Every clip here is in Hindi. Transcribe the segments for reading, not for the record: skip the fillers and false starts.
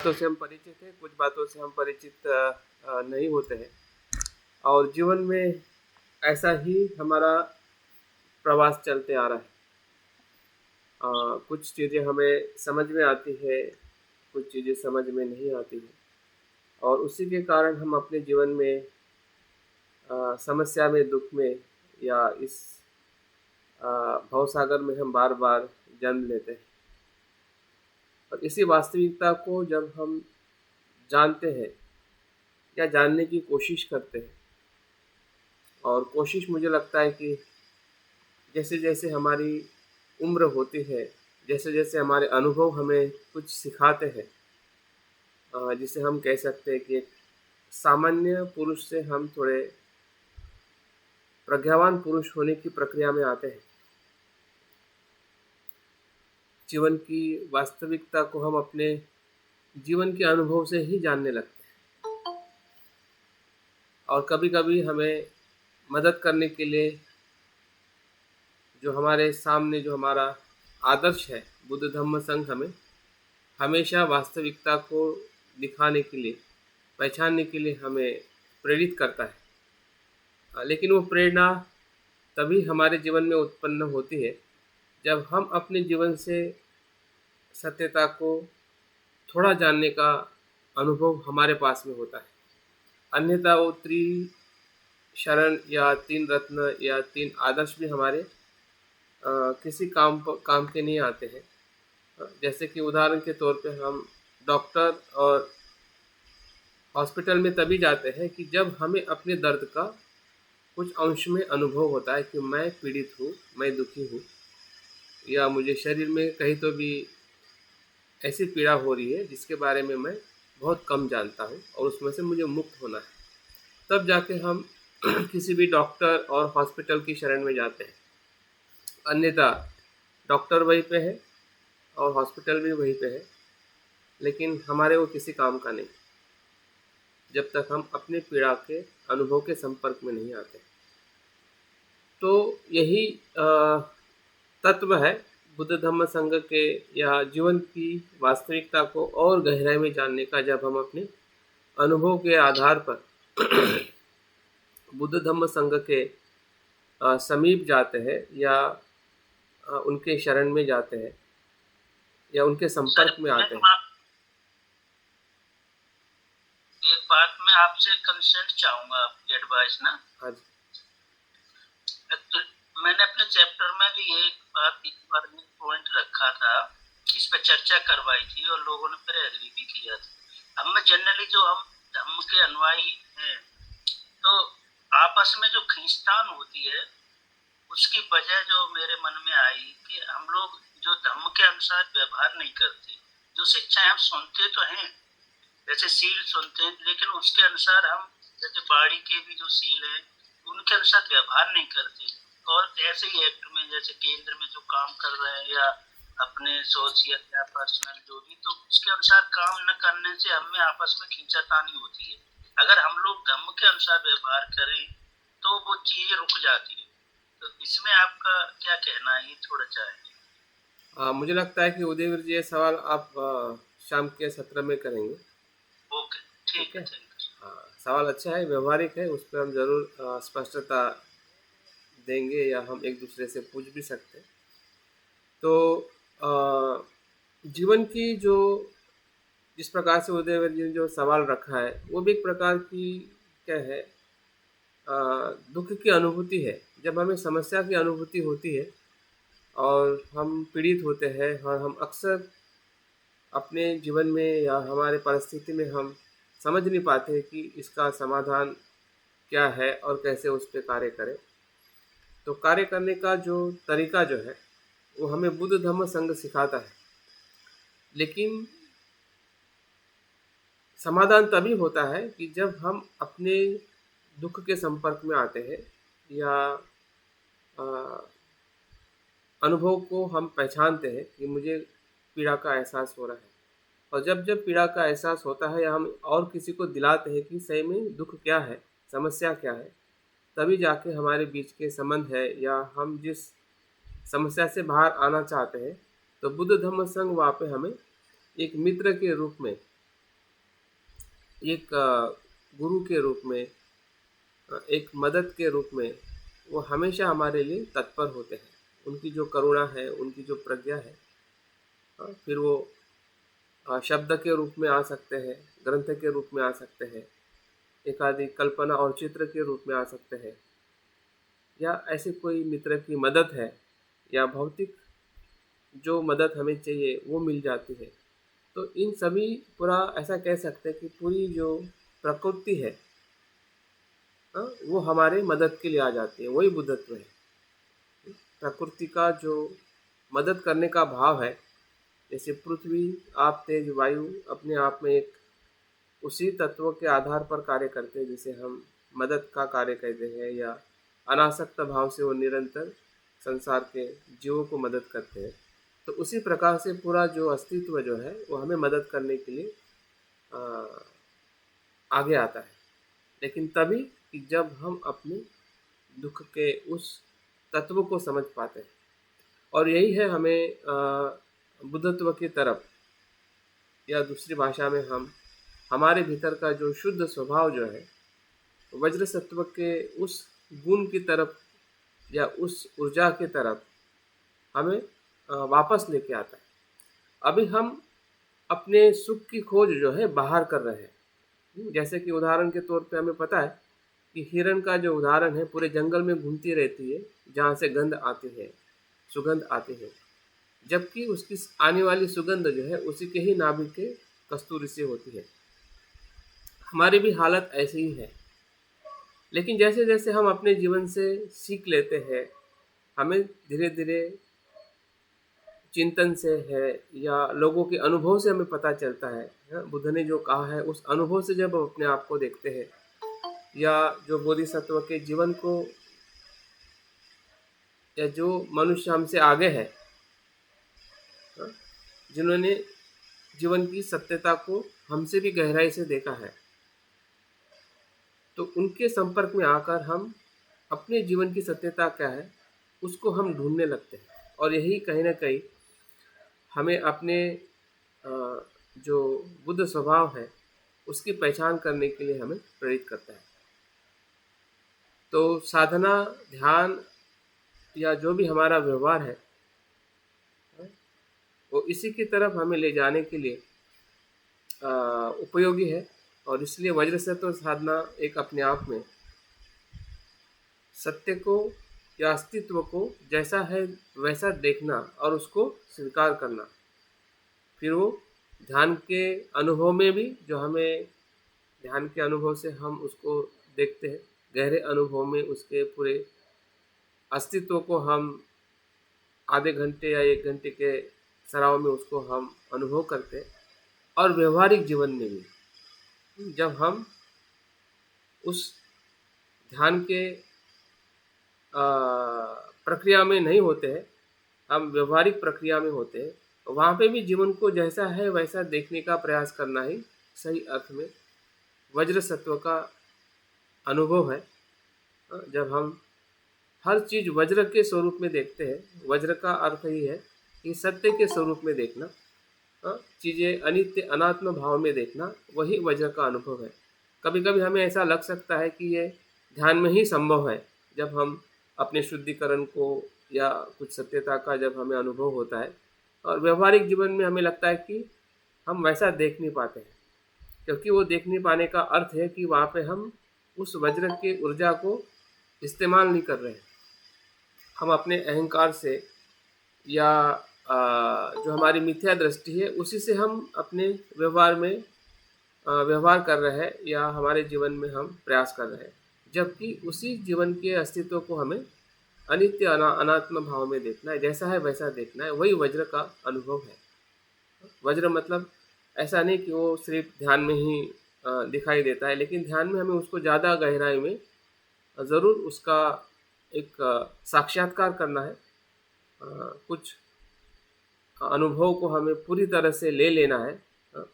बातों से हम परिचित हैं, कुछ बातों से हम परिचित नहीं होते हैं। और जीवन में ऐसा ही हमारा प्रवास चलते आ रहा है। कुछ चीज़ें हमें समझ में आती है, कुछ चीज़ें समझ में नहीं आती हैं, और उसी के कारण हम अपने जीवन में समस्या में, दुख में, या इस भवसागर में हम बार बार जन्म लेते हैं। और इसी वास्तविकता को जब हम जानते हैं या जानने की कोशिश करते हैं, और कोशिश मुझे लगता है कि जैसे जैसे हमारी उम्र होती है, जैसे जैसे हमारे अनुभव हमें कुछ सिखाते हैं, जिसे हम कह सकते हैं कि एक सामान्य पुरुष से हम थोड़े प्रज्ञावान पुरुष होने की प्रक्रिया में आते हैं। जीवन की वास्तविकता को हम अपने जीवन के अनुभव से ही जानने लगते हैं। और कभी कभी हमें मदद करने के लिए जो हमारे सामने जो हमारा आदर्श है, बुद्ध धम्म संघ, हमें हमेशा वास्तविकता को दिखाने के लिए, पहचानने के लिए हमें प्रेरित करता है। लेकिन वो प्रेरणा तभी हमारे जीवन में उत्पन्न होती है जब हम अपने जीवन से सत्यता को थोड़ा जानने का अनुभव हमारे पास में होता है। अन्यथा वो शरण या तीन रत्न या तीन आदर्श भी हमारे किसी काम के नहीं आते हैं। जैसे कि उदाहरण के तौर पे हम डॉक्टर और हॉस्पिटल में तभी जाते हैं कि जब हमें अपने दर्द का कुछ अंश में अनुभव होता है कि मैं पीड़ित हूँ, मैं दुखी हूँ, या मुझे शरीर में कहीं तो भी ऐसी पीड़ा हो रही है जिसके बारे में मैं बहुत कम जानता हूँ और उसमें से मुझे मुक्त होना है। तब जाके हम किसी भी डॉक्टर और हॉस्पिटल की शरण में जाते हैं। अन्यथा डॉक्टर वहीं पे है और हॉस्पिटल भी वहीं पे है, लेकिन हमारे वो किसी काम का नहीं जब तक हम अपने पीड़ा के अनुभव के संपर्क में नहीं आते। तो यही तत्व है बुद्ध धम्म संघ के, या जीवन की वास्तविकता को और गहराई में जानने का, जब हम अपने अनुभव के आधार पर बुद्ध धम्म संघ के समीप जाते हैं, या उनके शरण में जाते हैं, या उनके संपर्क में आते हैं। एक बात मैं आपसे कंसेंट चाहूंगा, आपकी एडवाइस ना। हाँ जी। तो मैंने अपने चैप्टर में भी एक बार पॉइंट रखा था, इस पे चर्चा करवाई थी और लोगों ने फिर एग्री भी किया था। अब मैं जनरली जो हम धम्म के अनुयायी हैं, तो आपस में जो खींचतान होती है उसकी वजह जो मेरे मन में आई कि हम लोग जो धम्म के अनुसार व्यवहार नहीं करते। जो शिक्षाएं हम सुनते तो हैं, जैसे सील सुनते हैं, लेकिन उसके अनुसार हम, जैसे बाड़ी के भी जो सील है उनके अनुसार व्यवहार नहीं करते। और ऐसे ही एक्ट में, जैसे केंद्र में जो काम कर रहे हैं या अपने सोशल या पर्सनल जो भी, तो उसके अनुसार काम न करने से हमें आपस में खींचातानी होती है। अगर हम लोग धम्म के अनुसार व्यवहार करें तो वो चीजें रुक जाती है। तो इसमें आपका क्या कहना है, ये थोड़ा चाहेंगे। मुझे लगता है कि उदयवीर जी ये सवाल आप शाम के सत्र में करेंगे। ओके, ठीक है। हाँ, सवाल अच्छा है, व्यवहारिक है, उस पर हम ज़रूर स्पष्टता देंगे, या हम एक दूसरे से पूछ भी सकते हैं। तो जीवन की जो, जिस प्रकार से उदयवीर जी ने जो सवाल रखा है, वो भी एक प्रकार की क्या है, दुख की अनुभूति है। जब हमें समस्या की अनुभूति होती है और हम पीड़ित होते हैं, और हम अक्सर अपने जीवन में या हमारे परिस्थिति में हम समझ नहीं पाते कि इसका समाधान क्या है और कैसे उस पर कार्य करें। तो कार्य करने का जो तरीका जो है वो हमें बुद्ध धम्म संघ सिखाता है। लेकिन समाधान तभी होता है कि जब हम अपने दुख के संपर्क में आते हैं, या अनुभव को हम पहचानते हैं कि मुझे पीड़ा का एहसास हो रहा है। और जब जब पीड़ा का एहसास होता है, या हम और किसी को दिलाते हैं कि सही में दुख क्या है, समस्या क्या है, तभी जाके हमारे बीच के संबंध है, या हम जिस समस्या से बाहर आना चाहते हैं, तो बुद्ध धम्म संघ वहाँ पे हमें एक मित्र के रूप में एक गुरु के रूप में, एक मदद के रूप में वो हमेशा हमारे लिए तत्पर होते हैं। उनकी जो करुणा है, उनकी जो प्रज्ञा है, फिर वो शब्द के रूप में आ सकते हैं, ग्रंथ के रूप में आ सकते हैं, एक आदि कल्पना और चित्र के रूप में आ सकते हैं, या ऐसे कोई मित्र की मदद है, या भौतिक जो मदद हमें चाहिए वो मिल जाती है। तो इन सभी पूरा ऐसा कह सकते हैं कि पूरी जो प्रकृति है, वो हमारे मदद के लिए आ जाती है। वही बुद्धत्व है। प्रकृति का जो मदद करने का भाव है, जैसे पृथ्वी, आप, तेज, वायु अपने आप में एक उसी तत्व के आधार पर कार्य करते हैं, जिसे हम मदद का कार्य कहते हैं, या अनासक्त भाव से वो निरंतर संसार के जीवों को मदद करते हैं। तो उसी प्रकार से पूरा जो अस्तित्व जो है वो हमें मदद करने के लिए आ, आगे आता है। लेकिन तभी कि जब हम अपने दुख के उस तत्व को समझ पाते हैं। और यही है हमें बुद्धत्व की तरफ, या दूसरी भाषा में हम हमारे भीतर का जो शुद्ध स्वभाव जो है, वज्र सत्व के उस गुण की तरफ या उस ऊर्जा की तरफ हमें वापस लेके आता है। अभी हम अपने सुख की खोज जो है बाहर कर रहे हैं। जैसे कि उदाहरण के तौर पे हमें पता है कि हिरण का जो उदाहरण है, पूरे जंगल में घूमती रहती है जहाँ से गंध आती है, सुगंध आती है, जबकि उसकी आने वाली सुगंध जो है उसी के ही नाभि के कस्तूरी से होती है। हमारी भी हालत ऐसी ही है। लेकिन जैसे जैसे हम अपने जीवन से सीख लेते हैं, हमें धीरे धीरे चिंतन से है या लोगों के अनुभव से हमें पता चलता है, बुद्ध ने जो कहा है उस अनुभव से जब हम अपने आप को देखते हैं, या जो बोधिसत्व के जीवन को, या जो मनुष्य हमसे आगे है, जिन्होंने जीवन की सत्यता को हमसे भी गहराई से देखा है, तो उनके संपर्क में आकर हम अपने जीवन की सत्यता क्या है उसको हम ढूंढने लगते हैं। और यही कहीं ना कहीं हमें अपने जो बुद्ध स्वभाव है उसकी पहचान करने के लिए हमें प्रेरित करता है। तो साधना, ध्यान या जो भी हमारा व्यवहार है वो इसी की तरफ हमें ले जाने के लिए उपयोगी है। और इसलिए वज्र सत्व साधना एक अपने आप में सत्य को या अस्तित्व को जैसा है वैसा देखना और उसको स्वीकार करना। फिर वो ध्यान के अनुभव में भी, जो हमें ध्यान के अनुभव से हम उसको देखते हैं, गहरे अनुभव में उसके पूरे अस्तित्व को हम आधे घंटे या एक घंटे के सराव में उसको हम अनुभव करते हैं। और व्यवहारिक जीवन में भी जब हम उस ध्यान के प्रक्रिया में नहीं होते हैं, हम व्यवहारिक प्रक्रिया में होते हैं, वहाँ पे भी जीवन को जैसा है वैसा देखने का प्रयास करना ही सही अर्थ में वज्र सत्व का अनुभव है। जब हम हर चीज़ वज्र के स्वरूप में देखते हैं, वज्र का अर्थ ही है कि सत्य के स्वरूप में देखना, चीज़ें अनित्य अनात्म भाव में देखना, वही वज्र का अनुभव है। कभी कभी हमें ऐसा लग सकता है कि ये ध्यान में ही संभव है, जब हम अपने शुद्धिकरण को या कुछ सत्यता का जब हमें अनुभव होता है। और व्यवहारिक जीवन में हमें लगता है कि हम वैसा देख नहीं पाते हैं, क्योंकि वो देख नहीं पाने का अर्थ है कि वहाँ पे हम उस वज्र की ऊर्जा को इस्तेमाल नहीं कर रहे हैं। हम अपने अहंकार से या जो हमारी मिथ्या दृष्टि है उसी से हम अपने व्यवहार में व्यवहार कर रहे हैं, या हमारे जीवन में हम प्रयास कर रहे हैं, जबकि उसी जीवन के अस्तित्व को हमें अनित्य अनात्म भाव में देखना है, जैसा है वैसा देखना है। वही वज्र का अनुभव है। वज्र मतलब ऐसा नहीं कि वो सिर्फ ध्यान में ही दिखाई देता है, लेकिन ध्यान में हमें उसको ज़्यादा गहराई में ज़रूर उसका एक साक्षात्कार करना है। कुछ अनुभव को हमें पूरी तरह से ले लेना है,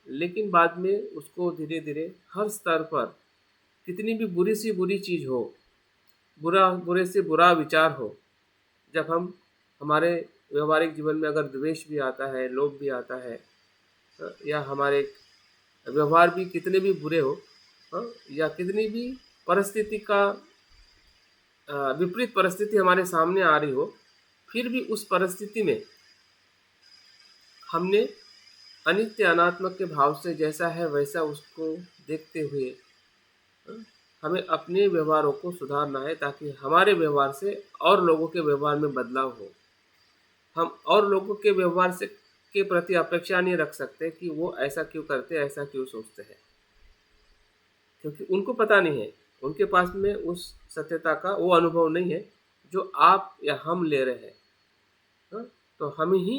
लेकिन बाद में उसको धीरे धीरे हर स्तर पर, कितनी भी बुरी सी बुरी चीज़ हो, बुरे से बुरा विचार हो, जब हम हमारे व्यवहारिक जीवन में अगर द्वेष भी आता है, लोभ भी आता है, या हमारे व्यवहार भी कितने भी बुरे हो, हाँ, या कितनी भी परिस्थिति का विपरीत परिस्थिति हमारे सामने आ रही हो, फिर भी उस परिस्थिति में हमने अनित्य अनात्मक के भाव से जैसा है वैसा उसको देखते हुए, हाँ, हमें अपने व्यवहारों को सुधारना है, ताकि हमारे व्यवहार से और लोगों के व्यवहार में बदलाव हो। हम और लोगों के व्यवहार से के प्रति अपेक्षा नहीं रख सकते कि वो ऐसा क्यों करते, ऐसा क्यों सोचते हैं, क्योंकि उनको पता नहीं है, उनके पास में उस सत्यता का वो अनुभव नहीं है जो आप या हम ले रहे हैं। हाँ? तो हम ही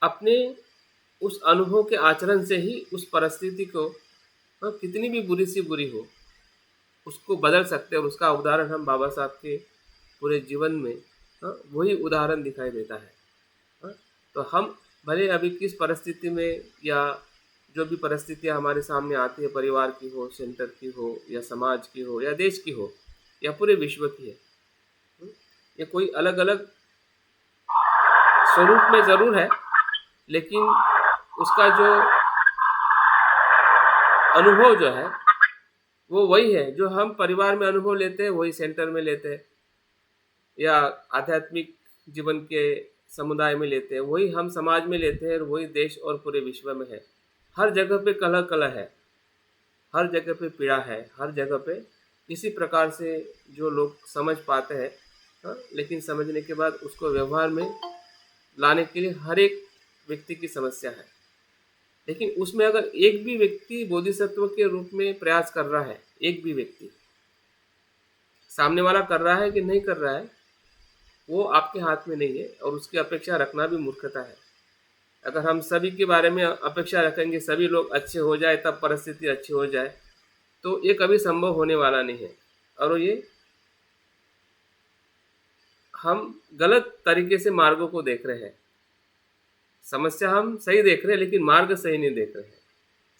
अपने उस अनुभव के आचरण से ही उस परिस्थिति को, हाँ, कितनी भी बुरी सी बुरी हो, उसको बदल सकते हैं। और उसका उदाहरण हम बाबा साहब के पूरे जीवन में, हाँ, वही उदाहरण दिखाई देता है। हाँ? तो हम भले अभी किस परिस्थिति में, या जो भी परिस्थितियाँ हमारे सामने आती है, परिवार की हो, सेंटर की हो, या समाज की हो, या देश की हो, या पूरे विश्व की है, ये कोई अलग अलग स्वरूप में ज़रूर है, लेकिन उसका जो अनुभव जो है वो वही है जो हम परिवार में अनुभव लेते हैं, वही सेंटर में लेते हैं, या आध्यात्मिक जीवन के समुदाय में लेते हैं, वही हम समाज में लेते हैं, और वही देश और पूरे विश्व में है। हर जगह पे कलह कलह है, हर जगह पे पीड़ा है, हर जगह पे इसी प्रकार से जो लोग समझ पाते हैं, हाँ, लेकिन समझने के बाद उसको व्यवहार में लाने के लिए हर एक व्यक्ति की समस्या है। लेकिन उसमें अगर एक भी व्यक्ति बोधिसत्व के रूप में प्रयास कर रहा है, एक भी व्यक्ति, सामने वाला कर रहा है कि नहीं कर रहा है वो आपके हाथ में नहीं है, और उसकी अपेक्षा रखना भी मूर्खता है। अगर हम सभी के बारे में अपेक्षा रखेंगे सभी लोग अच्छे हो जाए तब परिस्थिति अच्छी हो जाए, तो ये कभी संभव होने वाला नहीं है। और ये हम गलत तरीके से मार्गों को देख रहे हैं। समस्या हम सही देख रहे हैं, लेकिन मार्ग सही नहीं देख रहे हैं।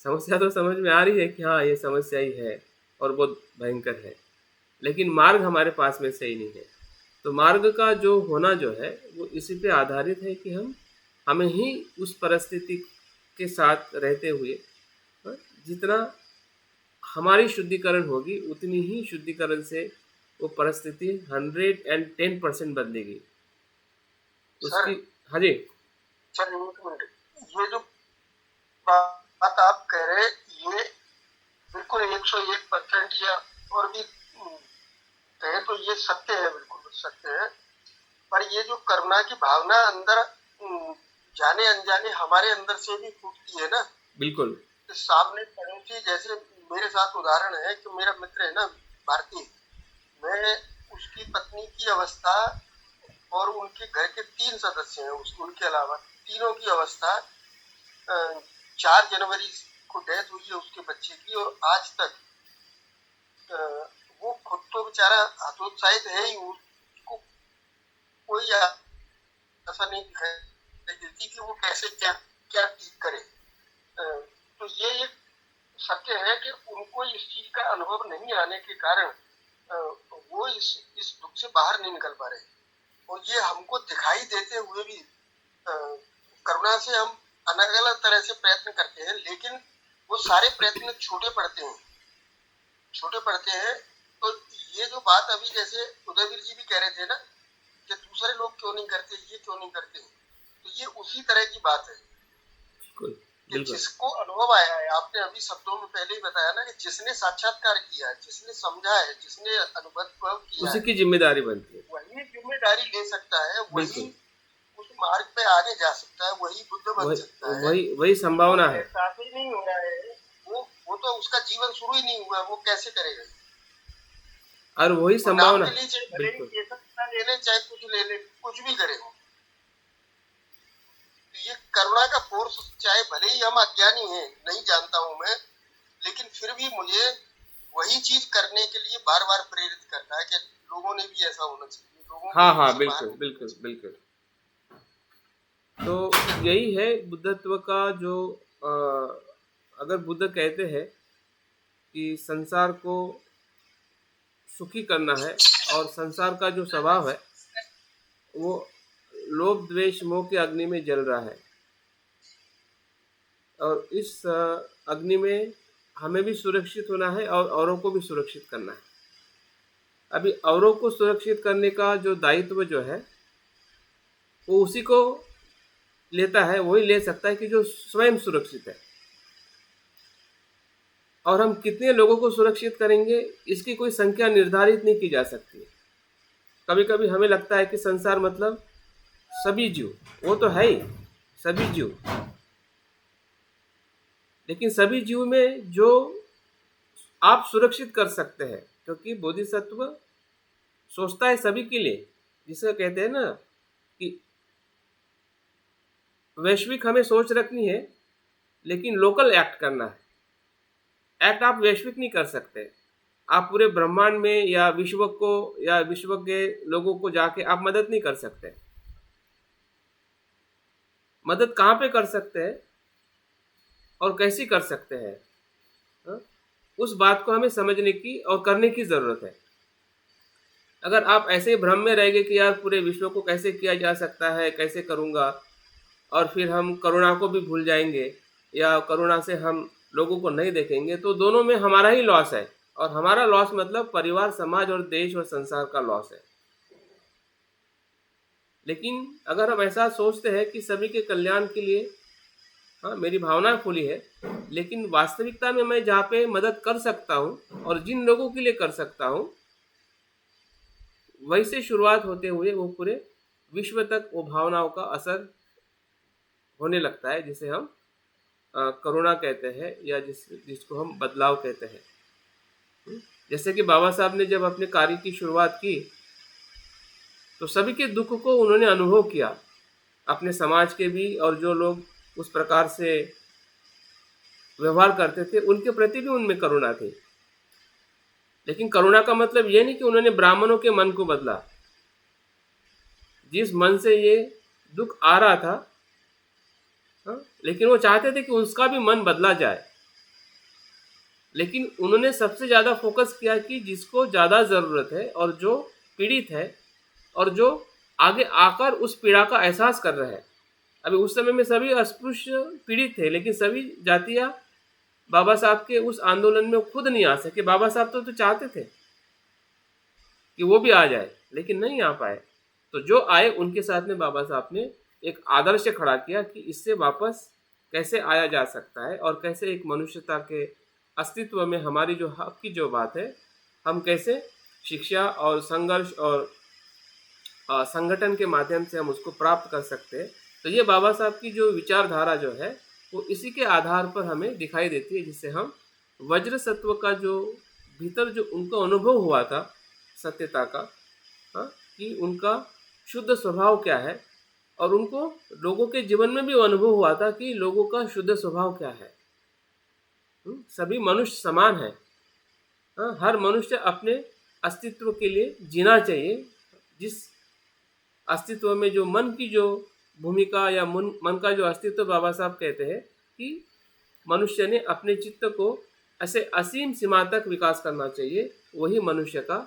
समस्या तो समझ में आ रही है कि हाँ ये समस्या ही है और बहुत भयंकर है, लेकिन मार्ग हमारे पास में सही नहीं है। तो मार्ग का जो होना जो है वो इसी पे आधारित है कि हमें ही उस परिस्थिति के साथ रहते हुए, हाँ, जितना हमारी शुद्धिकरण होगी उतनी ही शुद्धिकरण से वो परिस्थिति 110% बदलेगी सर उसकी। हाँ जी सर, एक मिनट, ये जो बात आप कह रहे ये बिल्कुल 101% या और भी कहे तो ये सत्य है, बिल्कुल सत्य है। पर ये जो करुणा की भावना अंदर जाने अनजाने हमारे अंदर से भी फूटती है ना, बिल्कुल। सामने पड़ोसी, जैसे मेरे साथ उदाहरण है कि मेरा मित्र है ना भारती, मैं उसकी पत्नी की अवस्था और उनके घर के 3 सदस्य हैं, उनके अलावा तीनों की अवस्था 4 जनवरी को डेथ हुई है उसके बच्चे की, और आज तक वो खुद तो बेचारा हतोत्साहित है ही, उसको कोई ऐसा नहीं दिखाई देती कि वो कैसे क्या क्या ठीक करे। तो ये एक सत्य है कि उनको इस चीज का अनुभव नहीं आने के कारण वो इस दुख से बाहर नहीं निकल पा रहे, और ये हमको दिखाई देते हुए भी करुणा से हम अलग अलग तरह से प्रयत्न करते हैं, लेकिन वो सारे प्रयत्न छोटे पड़ते हैं। तो ये जो बात अभी जैसे उदयवीर जी भी कह रहे थे ना कि दूसरे लोग क्यों नहीं करते, ये क्यों नहीं करते, तो ये उसी तरह की बात है कि जिसको अनुभव आया है। आपने अभी शब्दों में पहले ही बताया ना कि जिसने साक्षात्कार किया है, जिसने समझा है, जिसने अनुभव किया, उसी की जिम्मेदारी बनती है, वही जिम्मेदारी ले सकता है, वही उस मार्ग पे आगे जा सकता है, वही बुद्ध बन सकता है। वही संभावना है। एहसास ही नहीं हो रहा है, वो तो उसका जीवन शुरू ही नहीं हुआ, वो कैसे करेगा? और वही संभावना ले ले, चाहे कुछ ले ले, कुछ भी करे हो। तो ये करुणा का फोर्स, चाहे भले ही हम अज्ञानी हैं, नहीं जानता हूं मैं, लेकिन फिर भी मुझे वही चीज करने के लिए बार बार प्रेरित करता है कि लोगों ने भी ऐसा होना चाहिए। हाँ बिल्कुल। तो यही है बुद्धत्व का जो अगर बुद्ध कहते हैं कि संसार को सुखी करना है, और संसार का जो स्वभाव है वो लोभ द्वेष मोह के अग्नि में जल रहा है, और इस अग्नि में हमें भी सुरक्षित होना है और औरों को भी सुरक्षित करना है। अभी औरों को सुरक्षित करने का जो दायित्व जो है वो उसी को लेता है, वही ले सकता है कि जो स्वयं सुरक्षित है। और हम कितने लोगों को सुरक्षित करेंगे इसकी कोई संख्या निर्धारित नहीं की जा सकती। कभी कभी हमें लगता है कि संसार मतलब सभी जीव, वो तो है ही सभी जीव, लेकिन सभी जीव में जो आप सुरक्षित कर सकते हैं, क्योंकि बोधिसत्व सोचता है सभी के लिए। जिसे कहते हैं ना कि वैश्विक हमें सोच रखनी है लेकिन लोकल एक्ट करना है। एक्ट आप वैश्विक नहीं कर सकते। आप पूरे ब्रह्मांड में या विश्व को या विश्व के लोगों को जाके आप मदद नहीं कर सकते। मदद कहाँ पे कर सकते हैं और कैसी कर सकते हैं, हाँ? उस बात को हमें समझने की और करने की ज़रूरत है। अगर आप ऐसे ही भ्रम में रहेंगे कि यार पूरे विश्व को कैसे किया जा सकता है, कैसे करूँगा, और फिर हम करुणा को भी भूल जाएंगे या करुणा से हम लोगों को नहीं देखेंगे, तो दोनों में हमारा ही लॉस है। और हमारा लॉस मतलब परिवार, समाज और देश और संसार का लॉस है। लेकिन अगर हम ऐसा सोचते हैं कि सभी के कल्याण के लिए, हाँ मेरी भावना खुली है, लेकिन वास्तविकता में मैं जहाँ पे मदद कर सकता हूँ और जिन लोगों के लिए कर सकता हूँ, वहीं से शुरुआत होते हुए वो पूरे विश्व तक वो भावनाओं का असर होने लगता है, जिसे हम करुणा कहते हैं या जिसको हम बदलाव कहते हैं। जैसे कि बाबा साहब ने जब अपने कार्य की शुरुआत की तो सभी के दुख को उन्होंने अनुभव किया, अपने समाज के भी, और जो लोग उस प्रकार से व्यवहार करते थे उनके प्रति भी उनमें करुणा थी। लेकिन करुणा का मतलब ये नहीं कि उन्होंने ब्राह्मणों के मन को बदला। जिस मन से ये दुख आ रहा था, हाँ, लेकिन वो चाहते थे कि उसका भी मन बदला जाए। लेकिन उन्होंने सबसे ज़्यादा फोकस किया कि जिसको ज़्यादा ज़रूरत है और जो पीड़ित है और जो आगे आकर उस पीड़ा का एहसास कर रहे हैं। अभी उस समय में सभी अस्पृश्य पीड़ित थे, लेकिन सभी जातियाँ बाबा साहब के उस आंदोलन में खुद नहीं आ सके। बाबा साहब तो चाहते थे कि वो भी आ जाए, लेकिन नहीं आ पाए। तो जो आए उनके साथ में बाबा साहब ने एक आदर्श खड़ा किया कि इससे वापस कैसे आया जा सकता है और कैसे एक मनुष्यता के अस्तित्व में हमारी जो हक की जो बात है, हम कैसे शिक्षा और संघर्ष और संगठन के माध्यम से हम उसको प्राप्त कर सकते हैं। तो ये बाबा साहब की जो विचारधारा जो है वो इसी के आधार पर हमें दिखाई देती है, जिससे हम वज्र सत्व का जो भीतर जो उनको अनुभव हुआ था सत्यता का, हाँ, कि उनका शुद्ध स्वभाव क्या है, और उनको लोगों के जीवन में भी अनुभव हुआ था कि लोगों का शुद्ध स्वभाव क्या है। सभी मनुष्य समान है, हाँ, हर मनुष्य अपने अस्तित्व के लिए जीना चाहिए। जिस अस्तित्व में जो मन की जो भूमिका या मन का जो अस्तित्व बाबा साहब कहते हैं कि मनुष्य ने अपने चित्त को ऐसे असीम सीमा तक विकास करना चाहिए, वही मनुष्य का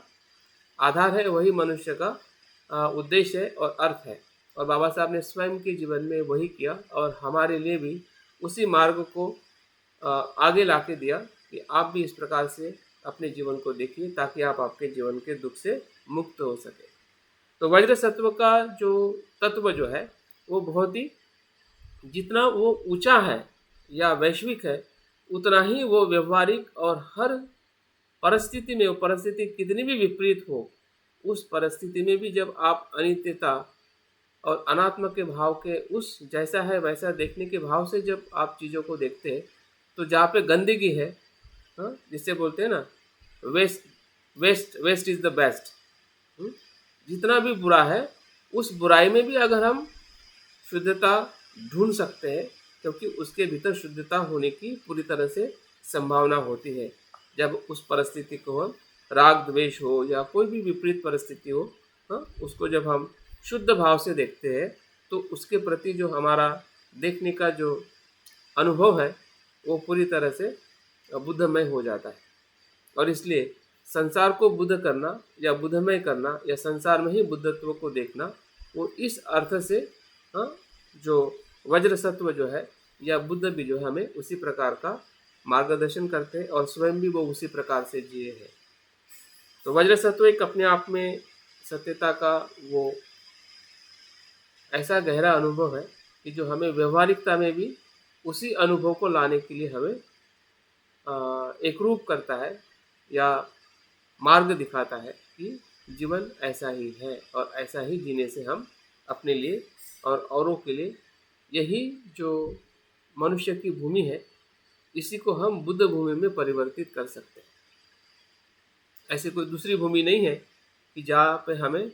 आधार है, वही मनुष्य का उद्देश्य है और अर्थ है। और बाबा साहब ने स्वयं के जीवन में वही किया और हमारे लिए भी उसी मार्ग को आगे ला के दिया कि आप भी इस प्रकार से अपने जीवन को देखिए ताकि आप आपके जीवन के दुख से मुक्त हो सके। तो वज्र सत्व का जो तत्व जो है वो बहुत ही, जितना वो ऊंचा है या वैश्विक है, उतना ही वो व्यवहारिक, और हर परिस्थिति में, वो परिस्थिति कितनी भी विपरीत हो, उस परिस्थिति में भी जब आप अनित्यता और अनात्म के भाव के उस जैसा है वैसा देखने के भाव से जब आप चीज़ों को देखते हैं, तो जहाँ पे गंदगी है, हाँ, जिससे बोलते हैं ना वेस्ट इज़ द बेस्ट। जितना भी बुरा है उस बुराई में भी अगर हम शुद्धता ढूंढ सकते हैं, क्योंकि उसके भीतर शुद्धता होने की पूरी तरह से संभावना होती है। जब उस परिस्थिति को हम राग द्वेष हो या कोई भी विपरीत परिस्थिति हो, हाँ, उसको जब हम शुद्ध भाव से देखते हैं तो उसके प्रति जो हमारा देखने का जो अनुभव है वो पूरी तरह से बुद्धमय हो जाता है। और इसलिए संसार को बुद्ध करना या बुद्धमय करना या संसार में ही बुद्धत्व को देखना, वो इस अर्थ से, हाँ, जो वज्र सत्व जो है या बुद्ध भी जो है हमें उसी प्रकार का मार्गदर्शन करते हैं और स्वयं भी वो उसी प्रकार से जिए हैं। तो वज्र सत्व एक अपने आप में सत्यता का वो ऐसा गहरा अनुभव है कि जो हमें व्यवहारिकता में भी उसी अनुभव को लाने के लिए हमें एक रूप करता है या मार्ग दिखाता है कि जीवन ऐसा ही है और ऐसा ही जीने से हम अपने लिए और औरों के लिए, यही जो मनुष्य की भूमि है, इसी को हम बुद्ध भूमि में परिवर्तित कर सकते हैं। ऐसी कोई दूसरी भूमि नहीं है कि जहाँ पे हमें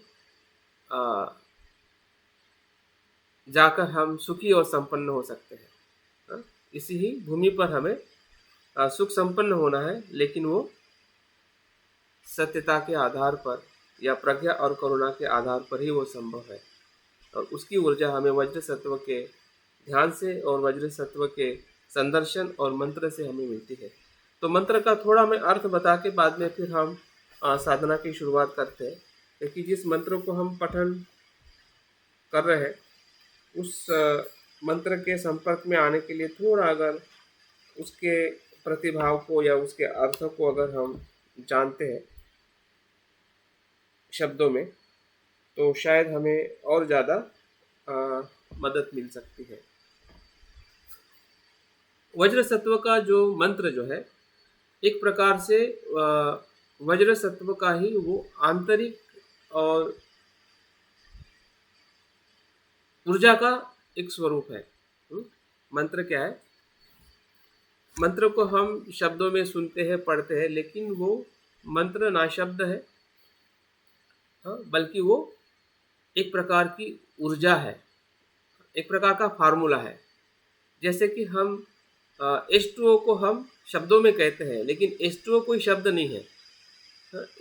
जाकर हम सुखी और संपन्न हो सकते हैं। इसी ही भूमि पर हमें सुख संपन्न होना है, लेकिन वो सत्यता के आधार पर या प्रज्ञा और करुणा के आधार पर ही वो संभव है। और उसकी ऊर्जा हमें वज्र सत्व के ध्यान से और वज्र सत्व के संदर्शन और मंत्र से हमें मिलती है। तो मंत्र का थोड़ा मैं अर्थ बता के बाद में फिर हम साधना की शुरुआत करते हैं, क्योंकि जिस मंत्र को हम पठन कर रहे हैं उस मंत्र के संपर्क में आने के लिए थोड़ा अगर उसके प्रतिभाव को या उसके अर्थ को अगर हम जानते हैं शब्दों में, तो शायद हमें और ज़्यादा मदद मिल सकती है। वज्र सत्व का जो मंत्र जो है, एक प्रकार से वज्र सत्व का ही वो आंतरिक और ऊर्जा का एक स्वरूप है। मंत्र क्या है? मंत्र को हम शब्दों में सुनते हैं, पढ़ते हैं, लेकिन वो मंत्र ना शब्द है, बल्कि वो एक प्रकार की ऊर्जा है, एक प्रकार का फार्मूला है। जैसे कि हम H2O को हम शब्दों में कहते हैं, लेकिन H2O कोई शब्द नहीं है।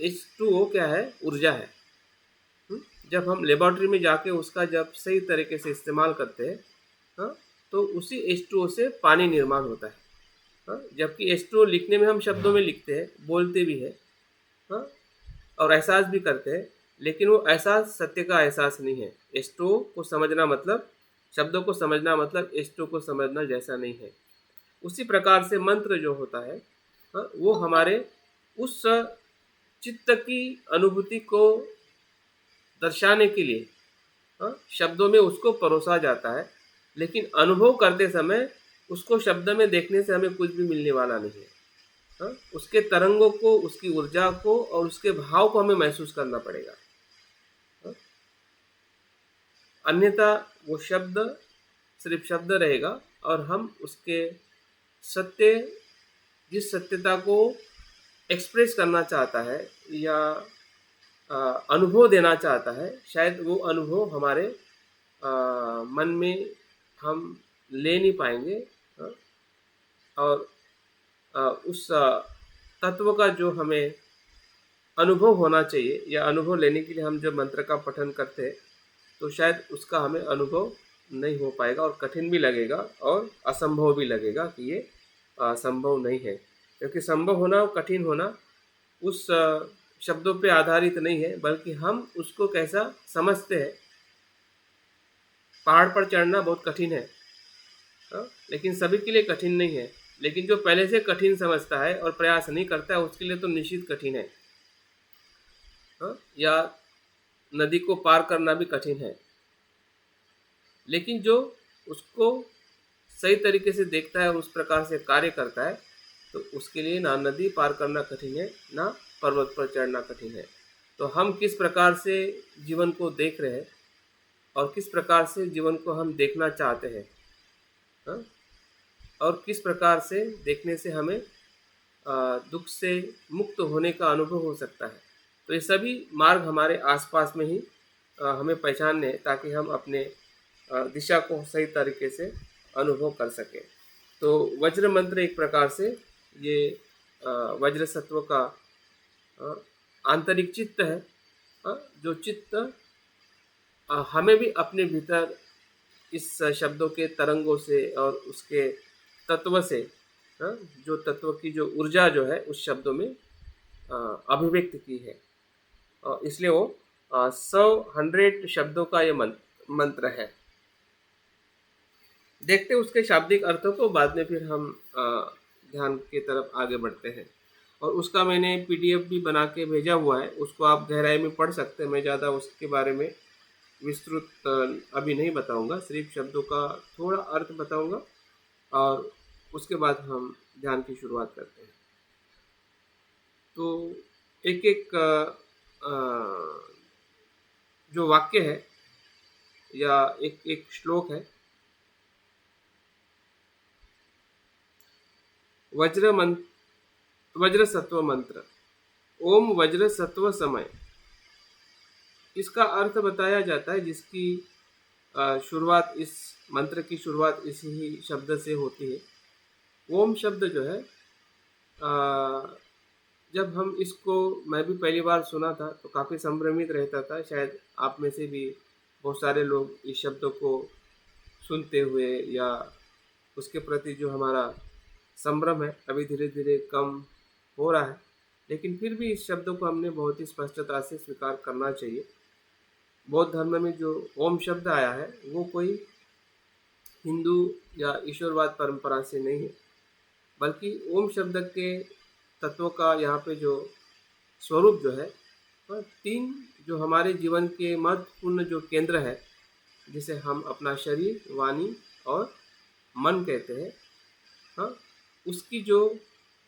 H2O क्या है? ऊर्जा है। जब हम लेबोरेटरी में जाके उसका जब सही तरीके से इस्तेमाल करते हैं तो उसी H2O से पानी निर्माण होता है। जबकि H2O लिखने में हम शब्दों में लिखते हैं, बोलते भी हैं और एहसास भी करते हैं, लेकिन वो एहसास सत्य का एहसास नहीं है। H2O को समझना मतलब, शब्दों को समझना मतलब H2O को समझना जैसा नहीं है। उसी प्रकार से मंत्र जो होता है वो हमारे उस चित्त की अनुभूति को दर्शाने के लिए शब्दों में उसको परोसा जाता है, लेकिन अनुभव करते समय उसको शब्द में देखने से हमें कुछ भी मिलने वाला नहीं है। उसके तरंगों को, उसकी ऊर्जा को और उसके भाव को हमें महसूस करना पड़ेगा। अन्यथा वो शब्द सिर्फ शब्द रहेगा और हम उसके सत्य, जिस सत्यता को एक्सप्रेस करना चाहता है या अनुभव देना चाहता है, शायद वो अनुभव हमारे मन में हम ले नहीं पाएंगे। और उस तत्व का जो हमें अनुभव होना चाहिए या अनुभव लेने के लिए हम जब मंत्र का पठन करते हैं, तो शायद उसका हमें अनुभव नहीं हो पाएगा और कठिन भी लगेगा और असंभव भी लगेगा कि ये संभव नहीं है। क्योंकि संभव होना और कठिन होना उस शब्दों पे आधारित नहीं है, बल्कि हम उसको कैसा समझते हैं। पहाड़ पर चढ़ना बहुत कठिन है, लेकिन सभी के लिए कठिन नहीं है। लेकिन जो पहले से कठिन समझता है और प्रयास नहीं करता है, उसके लिए तो निश्चित कठिन है। या नदी को पार करना भी कठिन है, लेकिन जो उसको सही तरीके से देखता है और उस प्रकार से कार्य करता है, तो उसके लिए ना नदी पार करना कठिन है, ना पर्वत पर चढ़ना कठिन है। तो हम किस प्रकार से जीवन को देख रहे हैं और किस प्रकार से जीवन को हम देखना चाहते हैं, और किस प्रकार से देखने से हमें दुख से मुक्त होने का अनुभव हो सकता है। तो ये सभी मार्ग हमारे आसपास में ही हमें पहचानने, ताकि हम अपने दिशा को सही तरीके से अनुभव कर सकें। तो वज्र मंत्र एक प्रकार से ये वज्र सत्व का आंतरिक चित्त है, जो चित्त हमें भी अपने भीतर इस शब्दों के तरंगों से और उसके तत्व से, जो तत्व की जो ऊर्जा जो है उस शब्दों में अभिव्यक्त की है। इसलिए वो 100 शब्दों का ये मंत्र है। देखते हैं उसके शाब्दिक अर्थों को, बाद में फिर हम ध्यान की तरफ आगे बढ़ते हैं। और उसका मैंने पीडीएफ भी बना के भेजा हुआ है, उसको आप गहराई में पढ़ सकते हैं। मैं ज़्यादा उसके बारे में विस्तृत अभी नहीं बताऊंगा, सिर्फ शब्दों का थोड़ा अर्थ बताऊंगा और उसके बाद हम ध्यान की शुरुआत करते हैं। तो एक एक जो वाक्य है या एक एक श्लोक है। वज्र सत्व मंत्र, ओम वज्र सत्व समय, इसका अर्थ बताया जाता है, जिसकी शुरुआत, इस मंत्र की शुरुआत इसी ही शब्द से होती है। ओम शब्द जो है, जब हम इसको, मैं भी पहली बार सुना था तो काफ़ी संभ्रमित रहता था। शायद आप में से भी बहुत सारे लोग इस शब्द को सुनते हुए या उसके प्रति जो हमारा संभ्रम है अभी धीरे धीरे कम हो रहा है, लेकिन फिर भी इस शब्द को हमने बहुत ही स्पष्टता से स्वीकार करना चाहिए। बौद्ध धर्म में जो ओम शब्द आया है वो कोई हिंदू या ईश्वरवाद परंपरा से नहीं है, बल्कि ओम शब्द के तत्व का यहाँ पे जो स्वरूप जो है, वह तीन जो हमारे जीवन के महत्वपूर्ण जो केंद्र है, जिसे हम अपना शरीर, वाणी और मन कहते हैं, हाँ, उसकी जो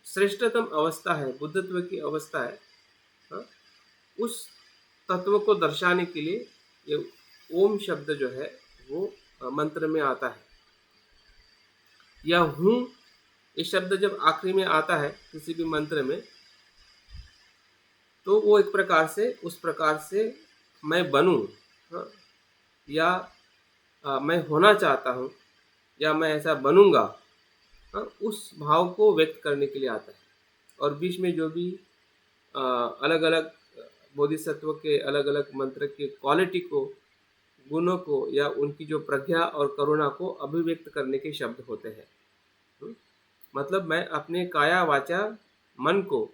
श्रेष्ठतम अवस्था है, बुद्धत्व की अवस्था है, हाँ, उस तत्व को दर्शाने के लिए ये ओम शब्द जो है वो मंत्र में आता है। या हूँ, ये शब्द जब आखिरी में आता है किसी भी मंत्र में, तो वो एक प्रकार से, उस प्रकार से मैं बनूं, हाँ, या मैं होना चाहता हूँ, या मैं ऐसा बनूंगा, हाँ, उस भाव को व्यक्त करने के लिए आता है। और बीच में जो भी अलग अलग बोधिसत्व के अलग अलग मंत्र के क्वालिटी को, गुणों को या उनकी जो प्रज्ञा और करुणा को अभिव्यक्त करने के शब्द होते हैं। मतलब मैं अपने काया वाचा मन को,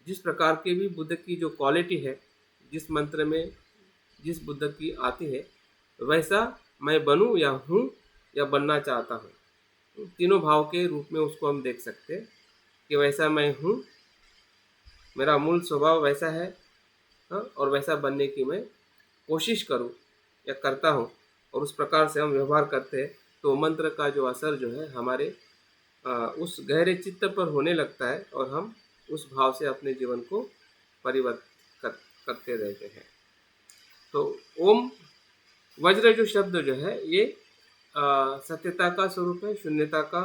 जिस प्रकार के भी बुद्ध की जो क्वालिटी है, जिस मंत्र में जिस बुद्ध की आती है, वैसा मैं बनूं या हूँ या बनना चाहता हूँ। तीनों भाव के रूप में उसको हम देख सकते हैं कि वैसा मैं हूँ, मेरा मूल स्वभाव वैसा है, और वैसा बनने की मैं कोशिश करूँ या करता हूँ, और उस प्रकार से हम व्यवहार करते हैं, तो मंत्र का जो असर जो है हमारे उस गहरे चित्त पर होने लगता है, और हम उस भाव से अपने जीवन को परिवर्तित करते रहते हैं। तो ओम वज्र जो शब्द जो है ये सत्यता का स्वरूप है, शून्यता का,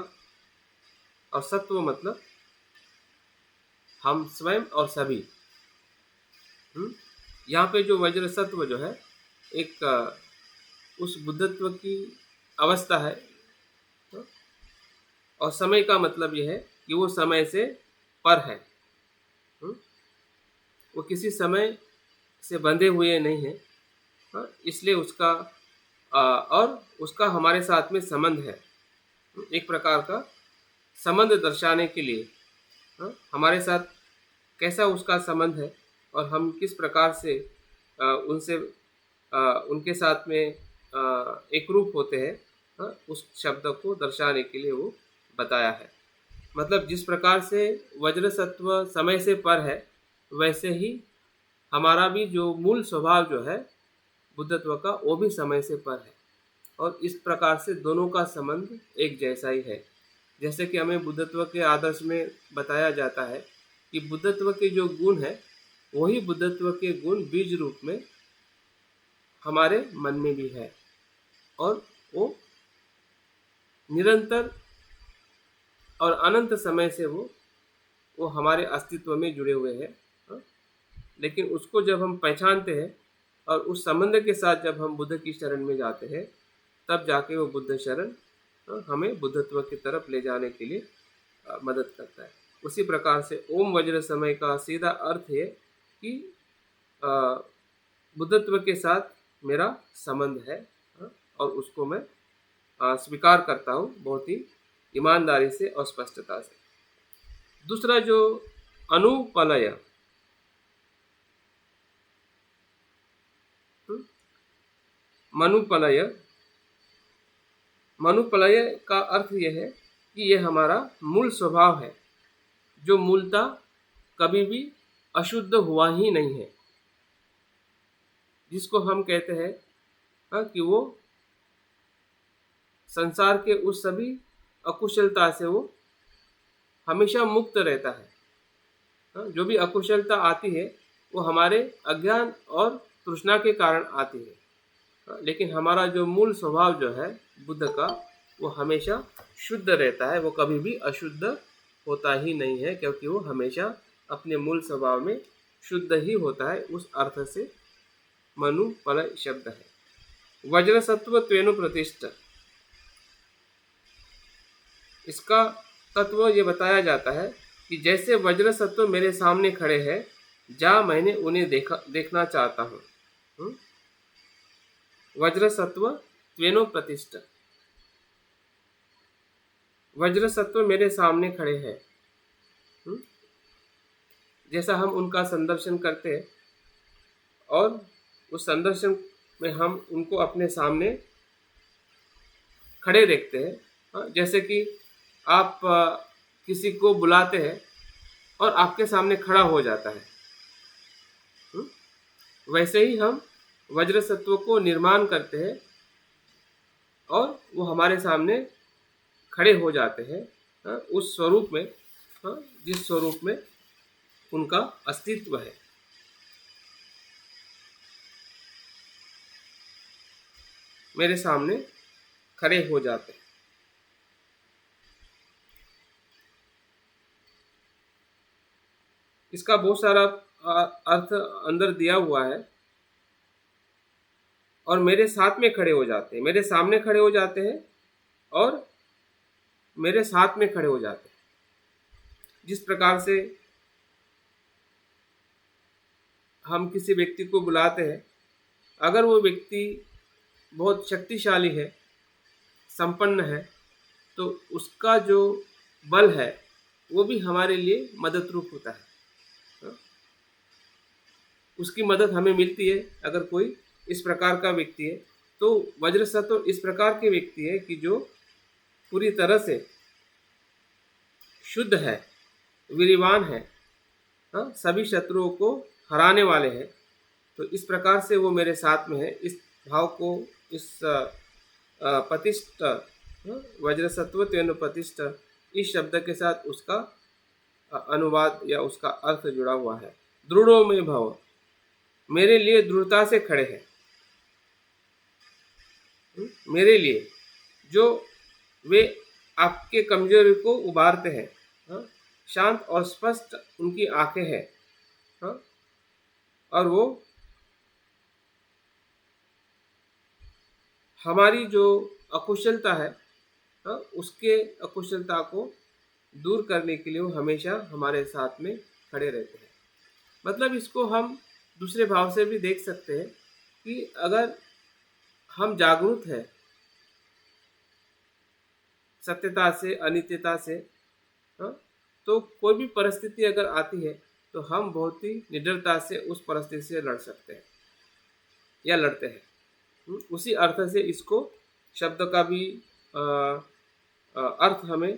और सत्व मतलब हम स्वयं और सभी। यहाँ पे जो वज्र सत्व जो है एक उस बुद्धत्व की अवस्था है, और समय का मतलब यह है कि वो समय से पर है, वो किसी समय से बंधे हुए नहीं है, इसलिए उसका और उसका हमारे साथ में संबंध है। एक प्रकार का संबंध दर्शाने के लिए, हमारे साथ कैसा उसका संबंध है और हम किस प्रकार से उनसे उनके साथ में एक रूप होते हैं, उस शब्द को दर्शाने के लिए वो बताया है। मतलब जिस प्रकार से वज्र सत्व समय से पर है, वैसे ही हमारा भी जो मूल स्वभाव जो है बुद्धत्व का, वो भी समय से पर है, और इस प्रकार से दोनों का संबंध एक जैसा ही है। जैसे कि हमें बुद्धत्व के आदर्श में बताया जाता है कि बुद्धत्व के जो गुण है, वही बुद्धत्व के गुण बीज रूप में हमारे मन में भी है, और वो निरंतर और अनंत समय से वो हमारे अस्तित्व में जुड़े हुए हैं। लेकिन उसको जब हम पहचानते हैं और उस संबंध के साथ जब हम बुद्ध की शरण में जाते हैं, तब जाके वो बुद्ध शरण हमें बुद्धत्व की तरफ ले जाने के लिए मदद करता है। उसी प्रकार से ओम वज्र समय का सीधा अर्थ है कि बुद्धत्व के साथ मेरा संबंध है, और उसको मैं स्वीकार करता हूँ बहुत ही ईमानदारी से और स्पष्टता से। दूसरा जो अनुपलय, मनुपलय, मनुप्रलय का अर्थ यह है कि यह हमारा मूल स्वभाव है, जो मूलतः कभी भी अशुद्ध हुआ ही नहीं है, जिसको हम कहते हैं कि वो संसार के उस सभी अकुशलता से वो हमेशा मुक्त रहता है। जो भी अकुशलता आती है वो हमारे अज्ञान और तृष्णा के कारण आती है, लेकिन हमारा जो मूल स्वभाव जो है बुद्ध का, वो हमेशा शुद्ध रहता है, वो कभी भी अशुद्ध होता ही नहीं है, क्योंकि वो हमेशा अपने मूल स्वभाव में शुद्ध ही होता है। उस अर्थ से मनुप्रलय शब्द है। वज्र सत्व त्वेनु प्रतिष्ठ, इसका तत्व ये बताया जाता है कि जैसे वज्र सत्व मेरे सामने खड़े हैं, जहाँ मैंने उन्हें देखना चाहता हूँ। वज्र सत्व त्वेनो प्रतिष्ठ, वज्र सत्व मेरे सामने खड़े हैं, जैसा हम उनका संदर्शन करते हैं और उस संदर्शन में हम उनको अपने सामने खड़े देखते हैं। जैसे कि आप किसी को बुलाते हैं और आपके सामने खड़ा हो जाता है, वैसे ही हम वज्र सत्व को निर्माण करते हैं और वो हमारे सामने खड़े हो जाते हैं उस स्वरूप में, जिस स्वरूप में उनका अस्तित्व है। मेरे सामने खड़े हो जाते हैं। इसका बहुत सारा अर्थ अंदर दिया हुआ है। और मेरे साथ में खड़े हो जाते हैं, मेरे सामने खड़े हो जाते हैं और मेरे साथ में खड़े हो जाते हैं। जिस प्रकार से हम किसी व्यक्ति को बुलाते हैं, अगर वो व्यक्ति बहुत शक्तिशाली है, संपन्न है, तो उसका जो बल है वो भी हमारे लिए मदद रूप होता है। उसकी मदद हमें मिलती है। अगर कोई इस प्रकार का व्यक्ति है, तो वज्र सत्व इस प्रकार के व्यक्ति है कि जो पूरी तरह से शुद्ध है, वीरवान है, सभी शत्रुओं को हराने वाले हैं। तो इस प्रकार से वो मेरे साथ में है। इस भाव को, इस प्रतिष्ठ, वज्र सत्व तेन प्रतिष्ठ, इस शब्द के साथ उसका अनुवाद या उसका अर्थ जुड़ा हुआ है। दृढ़ों में भव, मेरे लिए दृढ़ता से खड़े हैं, मेरे लिए जो वे आपके कमजोरी को उबारते हैं। शांत और स्पष्ट उनकी आंखें हैं और वो हमारी जो अकुशलता है उसके अकुशलता को दूर करने के लिए वो हमेशा हमारे साथ में खड़े रहते हैं। मतलब इसको हम दूसरे भाव से भी देख सकते हैं कि अगर हम जागरूक हैं सत्यता से, अनित्यता से, तो कोई भी परिस्थिति अगर आती है तो हम बहुत ही निडरता से उस परिस्थिति से लड़ सकते हैं या लड़ते हैं। उसी अर्थ से इसको शब्द का भी अर्थ हमें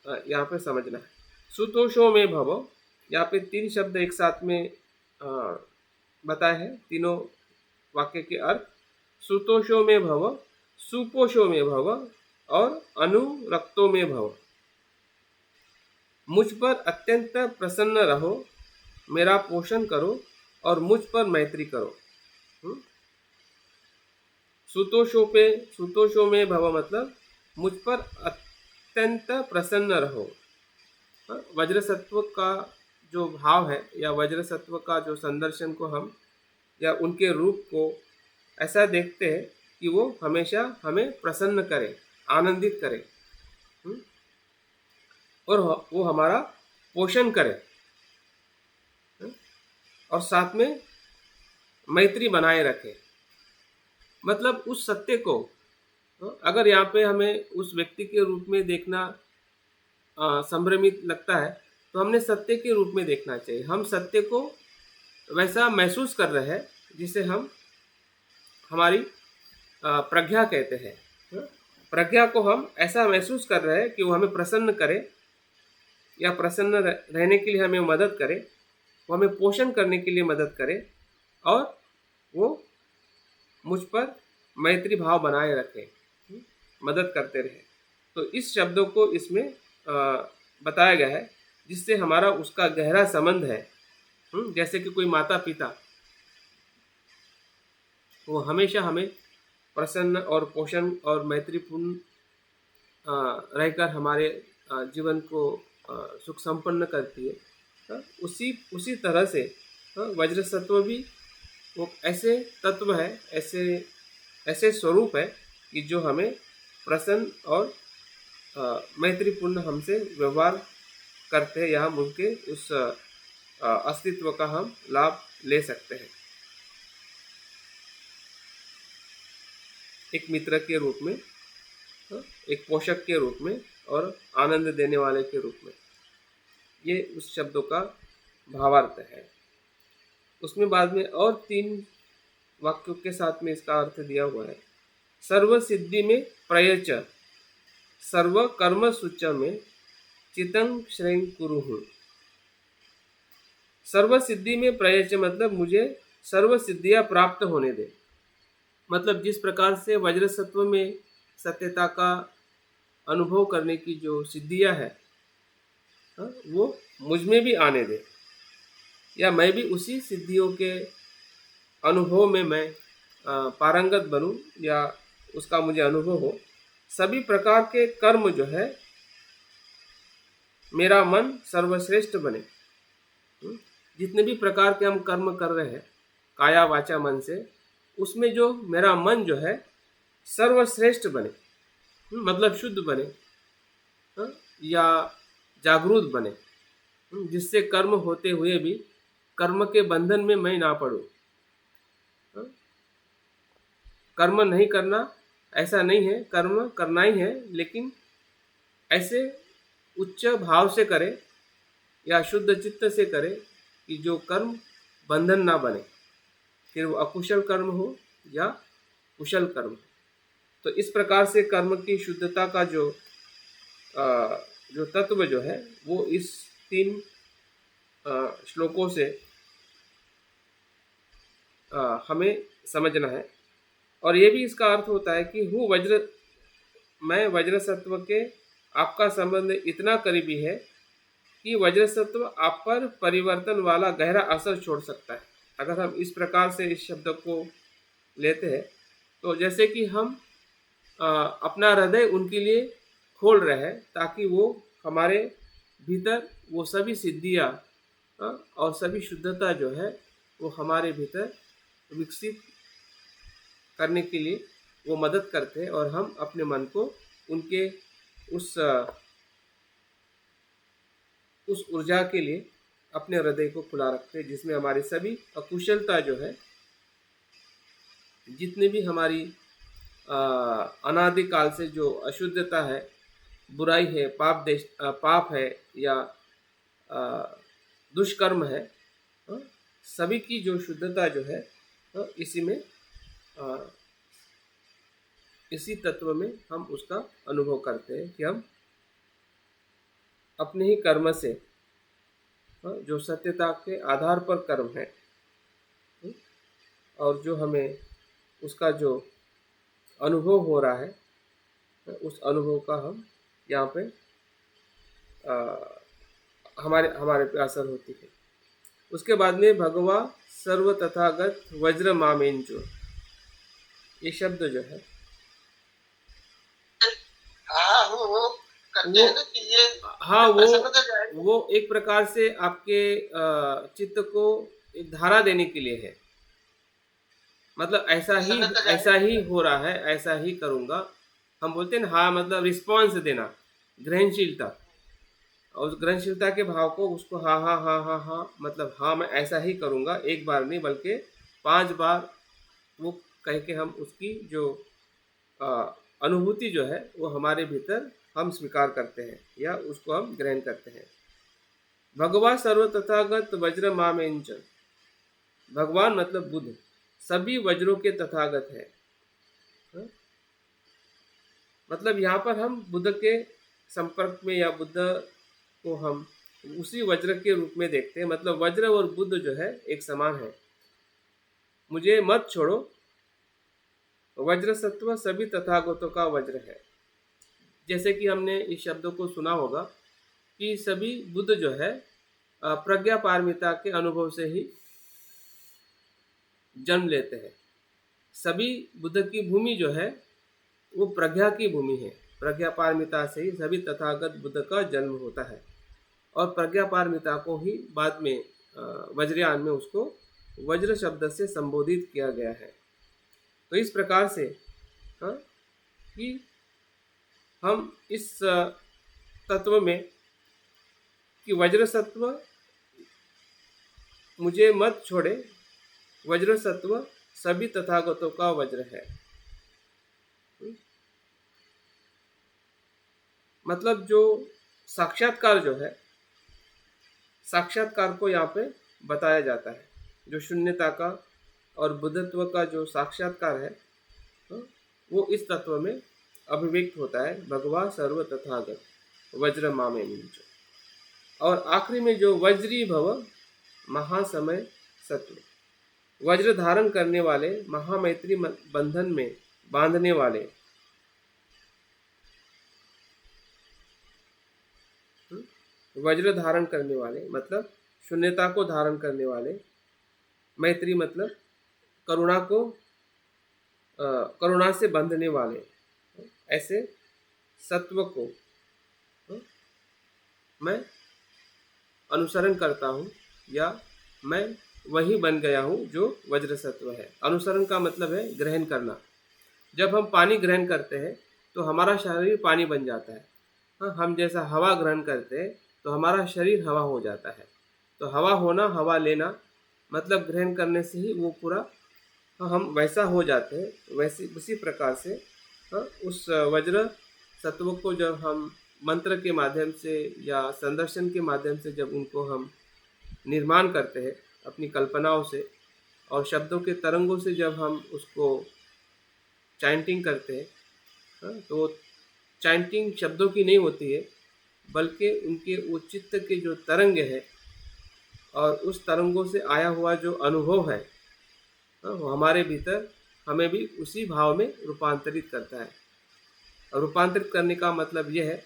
यहाँ पे समझना है। सुतोषों में भव, यहाँ पे 3 शब्द एक साथ में बताए हैं, तीनों वाक्य के अर्थ। सुतोषों में भव, सुपोषों में भव और अनुरक्तों में भव। मुझ पर अत्यंत प्रसन्न रहो, मेरा पोषण करो और मुझ पर मैत्री करो। सुतोषों में भव मतलब मुझ पर अत्यंत प्रसन्न रहो। वज्र सत्व का जो भाव है या वज्र सत्व का जो संदर्शन को हम या उनके रूप को ऐसा देखते हैं कि वो हमेशा हमें प्रसन्न करे, आनंदित करे और वो हमारा पोषण करे और साथ में मैत्री बनाए रखे। मतलब उस सत्य को अगर यहाँ पे हमें उस व्यक्ति के रूप में देखना संभ्रमित लगता है तो हमने सत्य के रूप में देखना चाहिए। हम सत्य को वैसा महसूस कर रहे हैं जिसे हम हमारी प्रज्ञा कहते हैं। प्रज्ञा को हम ऐसा महसूस कर रहे हैं कि वो हमें प्रसन्न करे या प्रसन्न रहने के लिए हमें मदद करे, वो हमें पोषण करने के लिए मदद करे और वो मुझ पर मैत्री भाव बनाए रखे, मदद करते रहे। तो इस शब्दों को इसमें बताया गया है जिससे हमारा उसका गहरा संबंध है। जैसे कि कोई माता पिता वो हमेशा हमें प्रसन्न और पोषण और मैत्रीपूर्ण रहकर हमारे जीवन को सुख संपन्न करती है। उसी तरह से वज्र सत्व भी वो ऐसे तत्व है, ऐसे स्वरूप है कि जो हमें प्रसन्न और मैत्रीपूर्ण हमसे व्यवहार करते हैं या हम उनके उस अस्तित्व का हम लाभ ले सकते हैं एक मित्र के रूप में, एक पोषक के रूप में और आनंद देने वाले के रूप में। ये उस शब्दों का भावार्थ है। उसमें बाद में और 3 वाक्यों के साथ में इसका अर्थ दिया हुआ है। सर्व सिद्धि में प्रयच सर्व कर्म सूच में चितं श्रें कुरुः। सर्व सिद्धि में प्रयच मतलब मुझे सर्व सिद्धियां प्राप्त होने दे। मतलब जिस प्रकार से वज्र सत्व में सत्यता का अनुभव करने की जो सिद्धियां है वो मुझ में भी आने दे, या मैं भी उसी सिद्धियों के अनुभव में मैं पारंगत बनूं या उसका मुझे अनुभव हो। सभी प्रकार के कर्म जो है मेरा मन सर्वश्रेष्ठ बने। जितने भी प्रकार के हम कर्म कर रहे हैं काया वाचा मन से, उसमें जो मेरा मन जो है सर्वश्रेष्ठ बने, मतलब शुद्ध बने या जागरूक बने, जिससे कर्म होते हुए भी कर्म के बंधन में मैं ना पड़ूं। कर्म नहीं करना ऐसा नहीं है, कर्म करना ही है, लेकिन ऐसे उच्च भाव से करे या शुद्ध चित्त से करे कि जो कर्म बंधन ना बने, फिर वो अकुशल कर्म हो या कुशल कर्म हो। तो इस प्रकार से कर्म की शुद्धता का जो तत्व जो है वो इस 3 श्लोकों से हमें समझना है। और ये भी इसका अर्थ होता है कि मैं वज्र सत्व के आपका संबंध इतना करीबी है कि वज्र सत्व आप पर परिवर्तन वाला गहरा असर छोड़ सकता है। अगर हम इस प्रकार से इस शब्द को लेते हैं तो जैसे कि हम अपना हृदय उनके लिए खोल रहे हैं ताकि वो हमारे भीतर वो सभी सिद्धियाँ और सभी शुद्धता जो है वो हमारे भीतर विकसित करने के लिए वो मदद करते हैं, और हम अपने मन को उनके उस ऊर्जा के लिए अपने हृदय को खुला रखते हैं, जिसमें हमारी सभी अकुशलता जो है, जितनी भी हमारी अनादिकाल से जो अशुद्धता है, बुराई है, पाप है या दुष्कर्म है, सभी की जो शुद्धता जो है इसी तत्व में हम उसका अनुभव करते हैं कि हम अपने ही कर्म से जो सत्यता के आधार पर कर्म है और जो हमें उसका जो अनुभव हो रहा है उस अनुभव का हम यहाँ पे हमारे पे असर होती है। उसके बाद में भगवा सर्व तथागत वज्र मामेंचो, ये शब्द जो है वो एक प्रकार से आपके चित्त को एक धारा देने के लिए है। मतलब ऐसा ही हो रहा है, ऐसा ही करूँगा। हम बोलते हैं ना, हाँ, मतलब रिस्पॉन्स देना, ग्रहणशीलता, और उस ग्रहणशीलता के भाव को उसको हाँ हाँ हाँ हाँ हाँ, मतलब हाँ मैं ऐसा ही करूँगा, एक बार नहीं बल्कि 5 बार वो कह के हम उसकी जो अनुभूति जो है वो हमारे भीतर हम स्वीकार करते हैं या उसको हम ग्रहण करते हैं। भगवान सर्व तथागत वज्र मामेंच, भगवान मतलब बुद्ध सभी वज्रों के तथागत है। मतलब यहाँ पर हम बुद्ध के संपर्क में या बुद्ध को हम उसी वज्र के रूप में देखते हैं। मतलब वज्र और बुद्ध जो है एक समान है। मुझे मत छोड़ो, वज्र सत्व सभी तथागतों का वज्र है। जैसे कि हमने इस शब्दों को सुना होगा कि सभी बुद्ध जो है प्रज्ञा पारमिता के अनुभव से ही जन्म लेते हैं। सभी बुद्ध की भूमि जो है वो प्रज्ञा की भूमि है। प्रज्ञा पारमिता से ही सभी तथागत बुद्ध का जन्म होता है और प्रज्ञा पारमिता को ही बाद में वज्रयान में उसको वज्र शब्द से संबोधित किया गया है। तो इस प्रकार से कि हम इस तत्व में कि वज्र सत्व मुझे मत छोड़े, वज्र सत्व सभी तथागतों का वज्र है। मतलब जो साक्षात्कार जो है, साक्षात्कार को यहाँ पे बताया जाता है। जो शून्यता का और बुद्धत्व का जो साक्षात्कार है वो इस तत्व में अभिव्यक्त होता है। भगवा सर्व तथागत वज्र मामे मुंचो। और आखिरी में जो वज्री भव महासमय सत्व, वज्र धारण करने वाले, महामैत्री बंधन में बांधने वाले, वज्र धारण करने वाले मतलब शून्यता को धारण करने वाले, मैत्री मतलब करुणा को करुणा से बंधने वाले, ऐसे सत्व को मैं अनुसरण करता हूँ या मैं वही बन गया हूँ जो वज्र सत्व है। अनुसरण का मतलब है ग्रहण करना। जब हम पानी ग्रहण करते हैं तो हमारा शरीर पानी बन जाता है। हम जैसा हवा ग्रहण करते हैं तो हमारा शरीर हवा हो जाता है। तो हवा होना, हवा लेना मतलब ग्रहण करने से ही वो पूरा हम वैसा हो जाते हैं। वैसे उसी प्रकार से उस वज्र सत्व को जब हम मंत्र के माध्यम से या संदर्शन के माध्यम से जब उनको हम निर्माण करते हैं अपनी कल्पनाओं से और शब्दों के तरंगों से जब हम उसको चैंटिंग करते हैं तो चैंटिंग शब्दों की नहीं होती है बल्कि उनके वो चित्त के जो तरंग है और उस तरंगों से आया हुआ जो अनुभव है वो हमारे भीतर हमें भी उसी भाव में रूपांतरित करता है। और रूपांतरित करने का मतलब यह है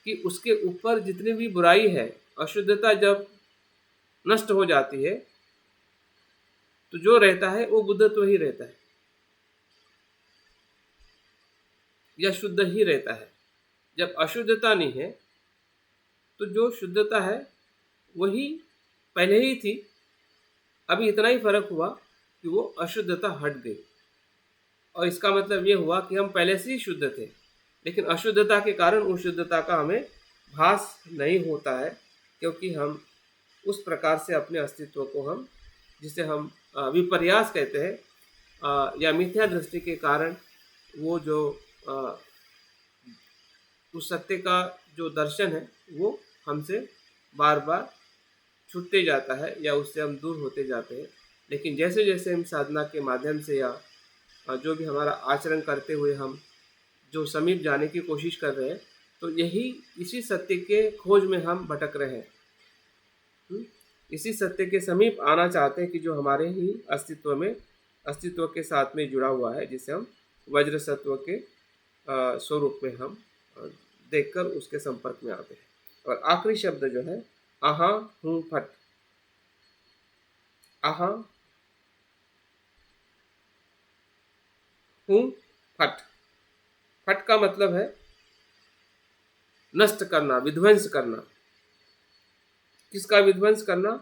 कि उसके ऊपर जितनी भी बुराई है, अशुद्धता जब नष्ट हो जाती है तो जो रहता है वो बुद्धत्व ही रहता है या शुद्ध ही रहता है। जब अशुद्धता नहीं है तो जो शुद्धता है वही पहले ही थी। अभी इतना ही फर्क हुआ कि वो अशुद्धता हट गई और इसका मतलब ये हुआ कि हम पहले से ही शुद्ध थे, लेकिन अशुद्धता के कारण उस शुद्धता का हमें भास नहीं होता है, क्योंकि हम उस प्रकार से अपने अस्तित्व को हम जिसे हम विपर्यास कहते हैं या मिथ्या दृष्टि के कारण वो जो उस सत्य का जो दर्शन है वो हमसे बार बार छूटते जाता है या उससे हम दूर होते जाते हैं। लेकिन जैसे जैसे हम साधना के माध्यम से या जो भी हमारा आचरण करते हुए हम जो समीप जाने की कोशिश कर रहे हैं तो यही इसी सत्य के खोज में हम भटक रहे हैं। इसी सत्य के समीप आना चाहते हैं कि जो हमारे ही अस्तित्व के साथ में जुड़ा हुआ है, जिसे हम वज्र सत्व के स्वरूप में हम देखकर उसके संपर्क में आते हैं। और आखिरी शब्द जो है आहा हूँ फट। आहा हूँ फट। फट का मतलब है नष्ट करना, विध्वंस करना। किसका विध्वंस करना?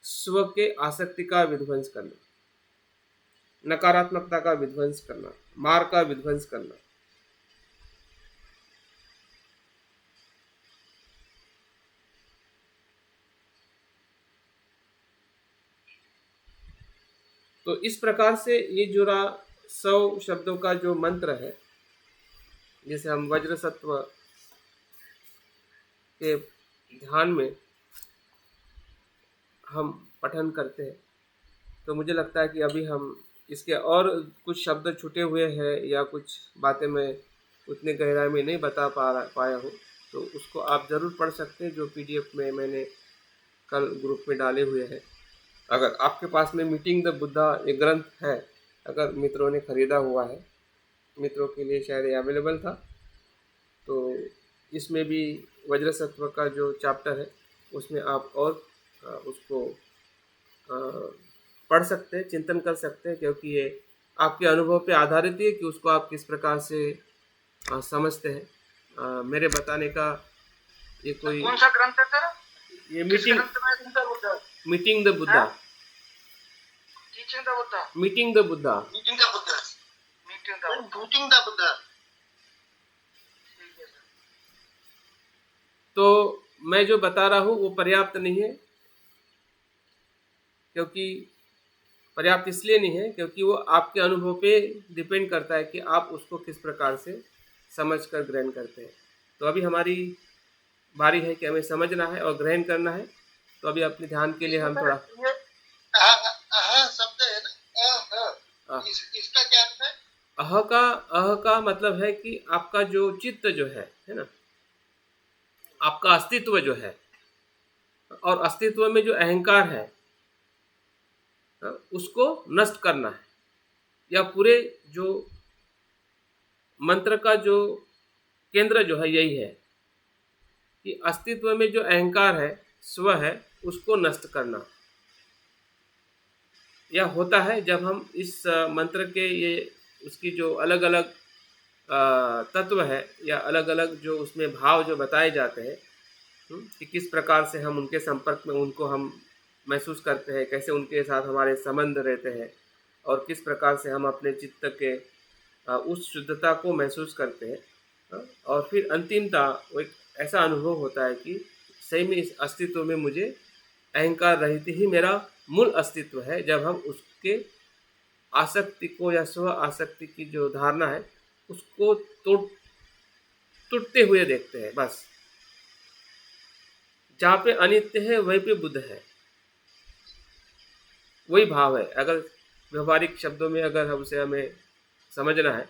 स्व के आसक्ति का विध्वंस करना, नकारात्मकता का विध्वंस करना, मार का विध्वंस करना। तो इस प्रकार से ये जुड़ा 100 शब्दों का जो मंत्र है, जिसे हम वज्र सत्व के ध्यान में हम पठन करते हैं, तो मुझे लगता है कि अभी हम इसके और कुछ शब्द छूटे हुए हैं या कुछ बातें मैं उतने गहराई में नहीं बता पाया हूँ, तो उसको आप ज़रूर पढ़ सकते हैं, जो पीडीएफ में मैंने कल ग्रुप में डाले हुए हैं। अगर आपके पास में मीटिंग द बुद्धा ये ग्रंथ है, अगर मित्रों ने खरीदा हुआ है, मित्रों के लिए शायद ये अवेलेबल था, तो इसमें भी वज्र सत्व का जो चैप्टर है उसमें आप और उसको पढ़ सकते हैं, चिंतन कर सकते हैं, क्योंकि ये आपके अनुभव पे आधारित है कि उसको आप किस प्रकार से समझते हैं। मेरे बताने का ये कोई कौन सा ग्रंथ है तेरा? ये किस ग्रंथ में meeting the Buddha? Meeting the Buddha, teaching the Buddha, meeting the Buddha, meeting the Buddha, meeting the Buddha. ठीक है सर। तो मैं जो बता रहा हूँ वो पर्याप्त नहीं है, क्योंकि पर्याप्त इसलिए नहीं है क्योंकि वो आपके अनुभव पे डिपेंड करता है कि आप उसको किस प्रकार से समझ कर ग्रहण करते हैं। तो अभी हमारी बारी है कि हमें समझना है और ग्रहण करना है। तो अभी अपने ध्यान के लिए हम थोड़ा ये शब्द है ना, इसका क्या अर्थ है? अह का मतलब है कि आपका जो चित्त जो है ना, आपका अस्तित्व जो है, और अस्तित्व में जो अहंकार है उसको नष्ट करना है। या पूरे जो मंत्र का जो केंद्र जो है यही है कि अस्तित्व में जो अहंकार है, स्व है, उसको नष्ट करना। यह होता है जब हम इस मंत्र के ये उसकी जो अलग अलग तत्व है या अलग अलग जो उसमें भाव जो बताए जाते हैं कि किस प्रकार से हम उनके संपर्क में उनको हम महसूस करते हैं, कैसे उनके साथ हमारे संबंध रहते हैं, और किस प्रकार से हम अपने चित्त के उस शुद्धता को महसूस करते हैं। और फिर अंतिमता वो एक ऐसा अनुभव होता है कि सही में इस अस्तित्व में मुझे अहंकार रहित ही मेरा मूल अस्तित्व है। जब हम उसके आसक्ति को या स्व आसक्ति की जो धारणा है उसको टूटते हुए देखते हैं, बस। जहाँ पे अनित्य है वहीं पे बुद्ध है, वही भाव है। अगर व्यवहारिक शब्दों में अगर हमसे हमें समझना है,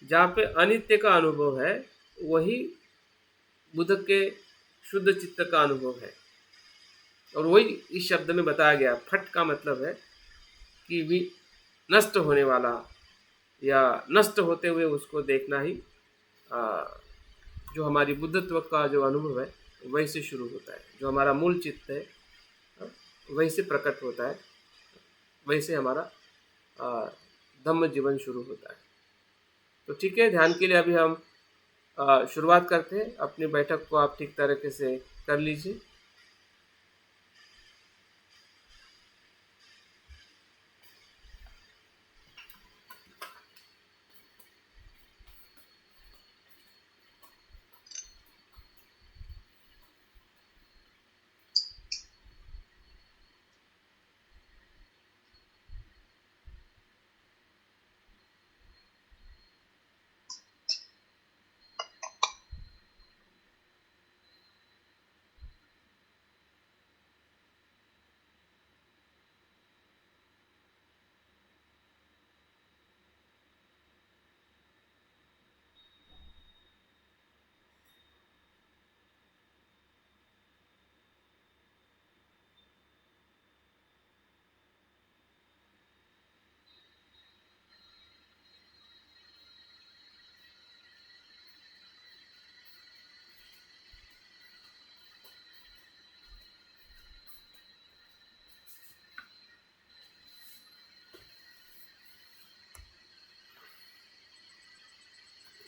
जहाँ पे अनित्य का अनुभव है वही बुद्ध के शुद्ध चित्त का अनुभव है। और वही इस शब्द में बताया गया। फट का मतलब है कि भी नष्ट होने वाला या नष्ट होते हुए उसको देखना ही जो हमारी बुद्धत्व का जो अनुभव है वही से शुरू होता है। जो हमारा मूल चित्त है वही से प्रकट होता है, वही से हमारा धम्म जीवन शुरू होता है। तो ठीक है, ध्यान के लिए अभी हम शुरुआत करते हैं। अपनी बैठक को आप ठीक तरीके से कर लीजिए।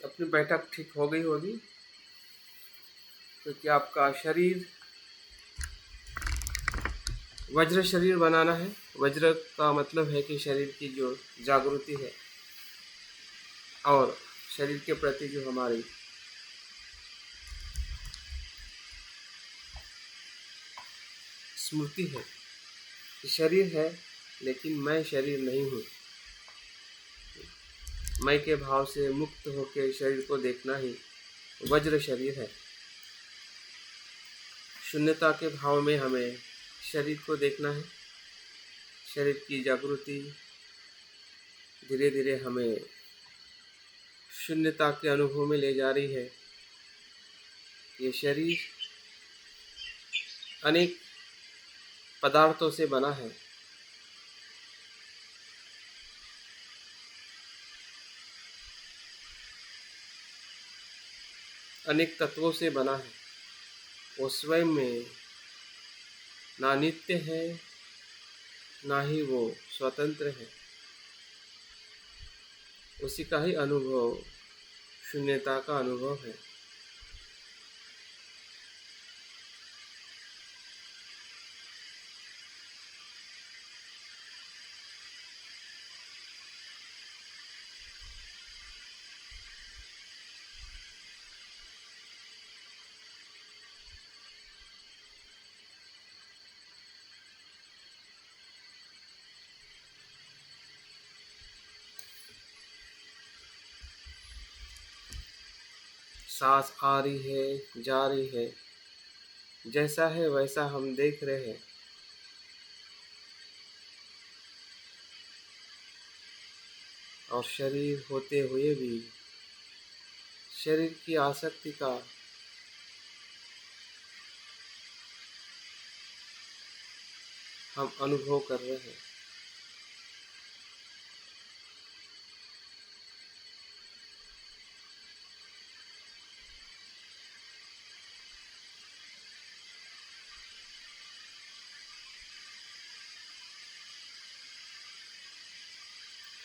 अपनी बैठक ठीक हो गई होगी, क्योंकि आपका शरीर वज्र शरीर बनाना है। वज्र का मतलब है कि शरीर की जो जागृति है और शरीर के प्रति जो हमारी स्मृति है। शरीर है लेकिन मैं शरीर नहीं हूँ। मैं के भाव से मुक्त होकर शरीर को देखना ही वज्र शरीर है। शून्यता के भाव में हमें शरीर को देखना है, शरीर की जागृति धीरे धीरे हमें शून्यता के अनुभव में ले जा रही है। ये शरीर अनेक पदार्थों से बना है। अनेक तत्वों से बना है। वो स्वयं में ना नित्य है, ना ही वो स्वतंत्र है। उसी का ही अनुभव शून्यता का अनुभव है। सांस आ रही है, जा रही है, जैसा है वैसा हम देख रहे हैं। और शरीर होते हुए भी शरीर की आसक्ति का हम अनुभव कर रहे हैं।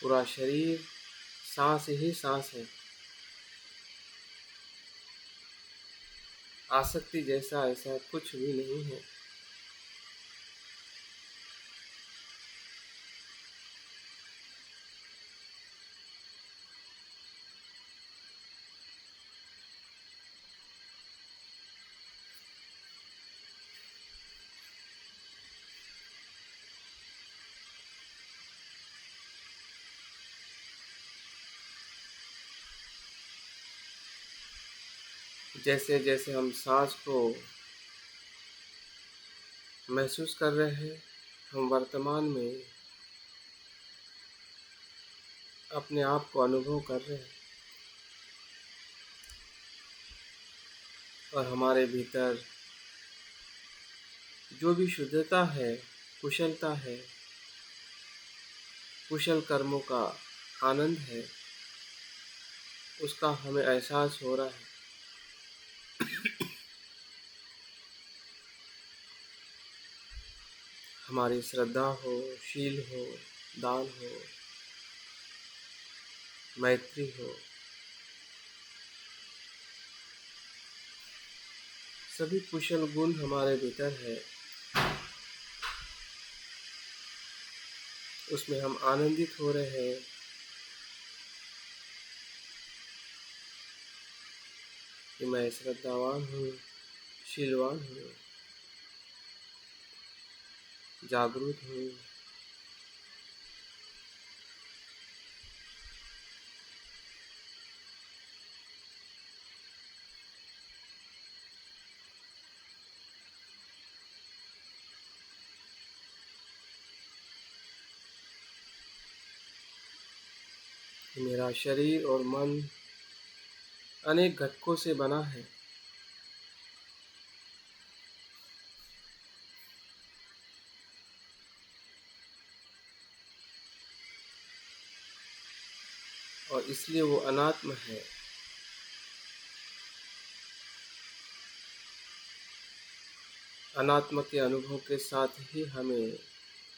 पूरा शरीर सांस ही सांस है। आसक्ति जैसा ऐसा कुछ भी नहीं है। जैसे जैसे हम सांस को महसूस कर रहे हैं, हम वर्तमान में अपने आप को अनुभव कर रहे हैं। और हमारे भीतर जो भी शुद्धता है, कुशलता है, कुशल कर्मों का आनंद है, उसका हमें एहसास हो रहा है। हमारी श्रद्धा हो, शील हो, दान हो, मैत्री हो, सभी कुशल गुण हमारे भीतर है। उसमें हम आनंदित हो रहे हैं। कि मैं श्रद्धावान हूँ, शीलवान हूँ, जागरूक हूँ। मेरा शरीर और मन अनेक घटकों से बना है। और इसलिए वो अनात्म है। अनात्म के अनुभव के साथ ही हमें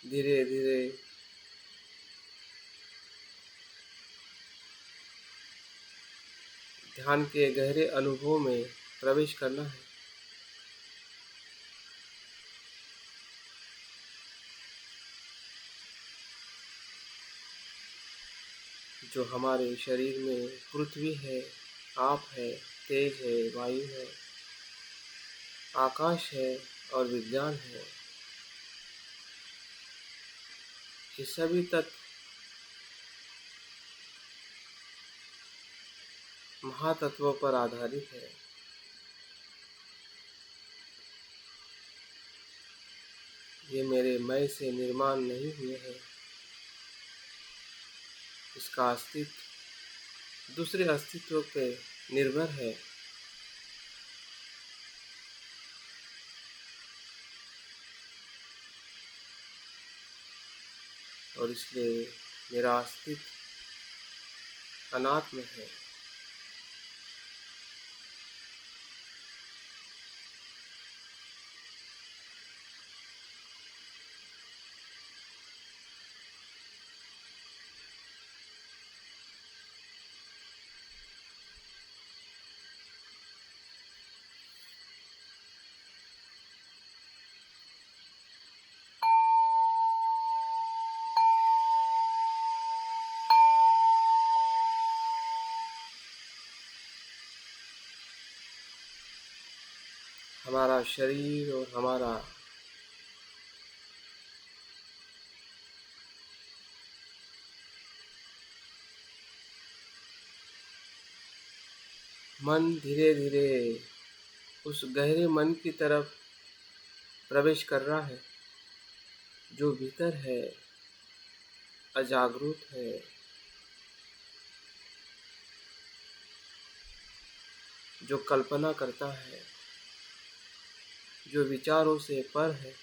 धीरे धीरे ध्यान के गहरे अनुभव में प्रवेश करना है। जो हमारे शरीर में पृथ्वी है, आप है, तेज है, वायु है, आकाश है और विज्ञान है, ये सभी तत्व महातत्वों पर आधारित है। ये मेरे मैं से निर्माण नहीं हुए हैं। इसका अस्तित्व दूसरे अस्तित्व पे निर्भर है। और इसलिए मेरा अस्तित्व अनात्म है। हमारा शरीर और हमारा मन धीरे धीरे उस गहरे मन की तरफ प्रवेश कर रहा है, जो भीतर है, अजागरूक है, जो कल्पना करता है, जो विचारों से पर है।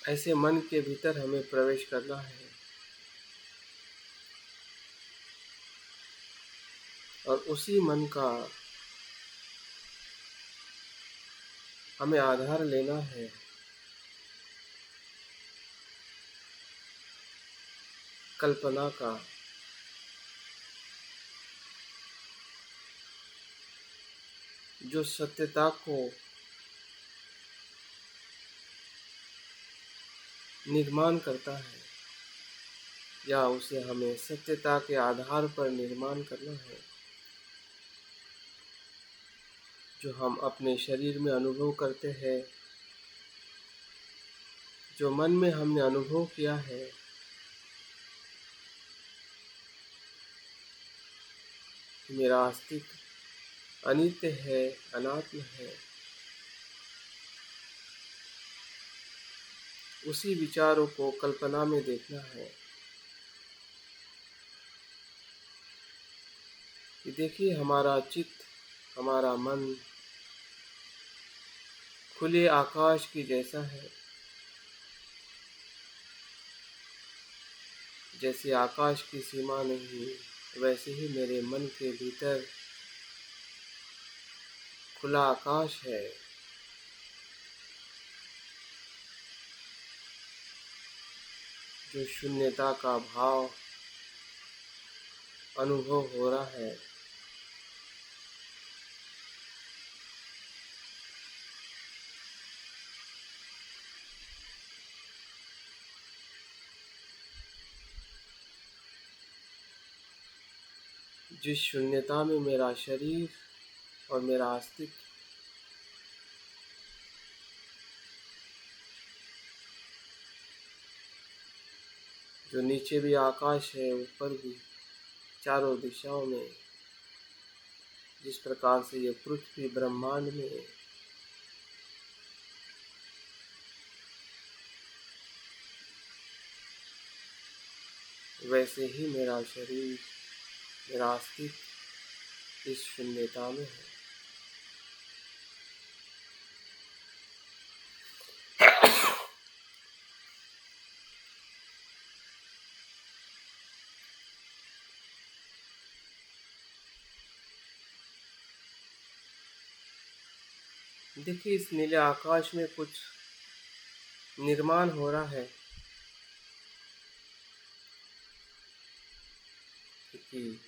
ऐसे मन के भीतर हमें प्रवेश करना है और उसी मन का हमें आधार लेना है। कल्पना का, जो सत्यता को निर्माण करता है, या उसे हमें सत्यता के आधार पर निर्माण करना है, जो हम अपने शरीर में अनुभव करते हैं, जो मन में हमने अनुभव किया है। मेरा अस्तित्व अनित्य है, अनात्म है। उसी विचारों को कल्पना में देखना है कि देखिए हमारा चित्त, हमारा मन खुले आकाश की जैसा है। जैसे आकाश की सीमा नहीं, वैसे ही मेरे मन के भीतर खुला आकाश है। जो शून्यता का भाव अनुभव हो रहा है। जिस शून्यता में मेरा शरीर और मेरा अस्तित्व जो नीचे भी आकाश है, ऊपर भी, चारों दिशाओं में, जिस प्रकार से ये पृथ्वी ब्रह्मांड में वैसे ही मेरा शरीर, मेरा अस्तित्व इस शून्यता में है। देखिए इस नीले आकाश में कुछ निर्माण हो रहा है, क्योंकि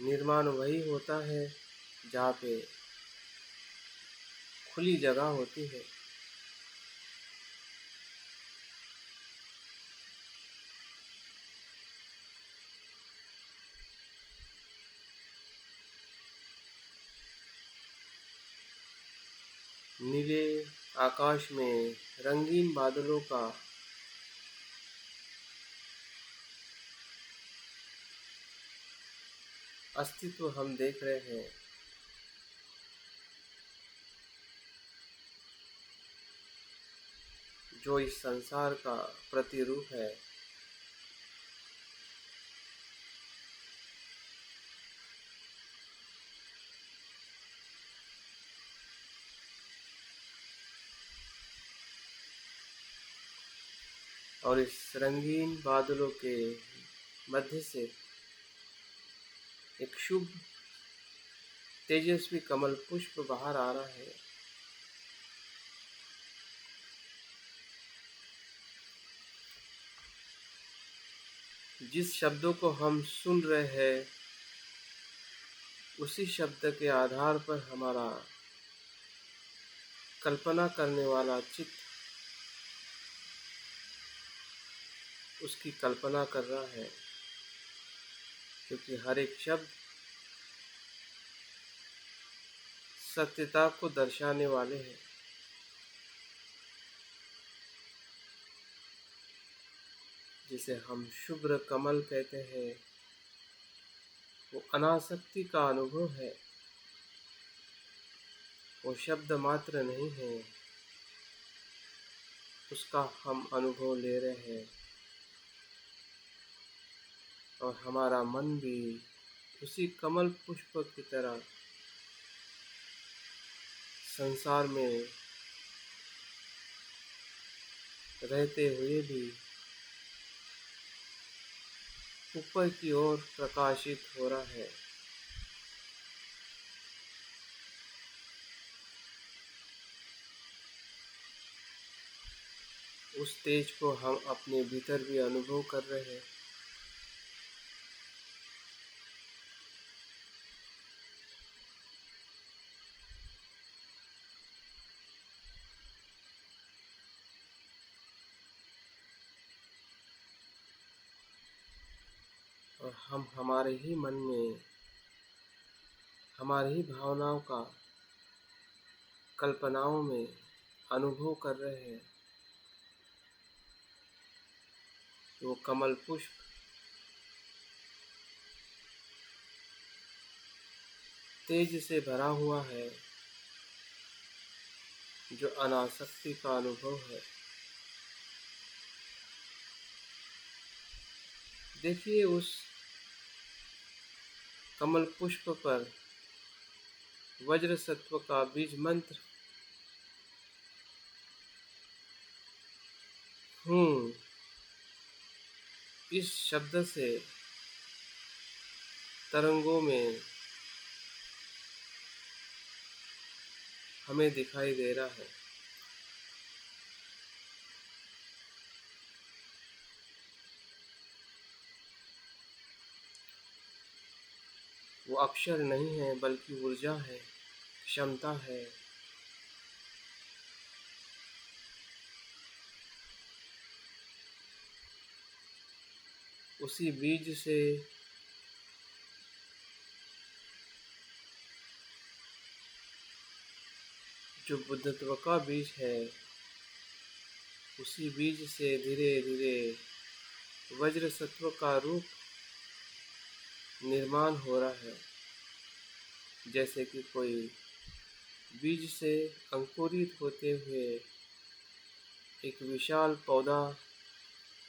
निर्माण वही होता है जहाँ पे खुली जगह होती है। नीले आकाश में रंगीन बादलों का अस्तित्व हम देख रहे हैं, जो इस संसार का प्रतिरूप है, और इस रंगीन बादलों के मध्य से एक शुभ तेजस्वी कमल पुष्प बाहर आ रहा है। जिस शब्दों को हम सुन रहे हैं, उसी शब्द के आधार पर हमारा कल्पना करने वाला चित्त उसकी कल्पना कर रहा है, क्योंकि हर एक शब्द सत्यता को दर्शाने वाले हैं। जिसे हम शुभ्र कमल कहते हैं, वो अनासक्ति का अनुभव है, वो शब्द मात्र नहीं है, उसका हम अनुभव ले रहे हैं। और हमारा मन भी उसी कमल पुष्प की तरह संसार में रहते हुए भी ऊपर की ओर प्रकाशित हो रहा है। उस तेज को हम अपने भीतर भी अनुभव कर रहे हैं। और हम हमारे ही मन में हमारी ही भावनाओं का कल्पनाओं में अनुभव कर रहे हैं कि वो कमल पुष्प तेज से भरा हुआ है, जो अनासक्ति का अनुभव है। देखिए, उस कमल पुष्प पर वज्र सत्व का बीज मंत्र हूँ, इस शब्द से तरंगों में हमें दिखाई दे रहा है। वो अक्षर नहीं है, बल्कि ऊर्जा है, क्षमता है। उसी बीज से जो बुद्धत्व का बीज है, उसी बीज से धीरे धीरे वज्र सत्व का रूप निर्माण हो रहा है। जैसे कि कोई बीज से अंकुरित होते हुए एक विशाल पौधा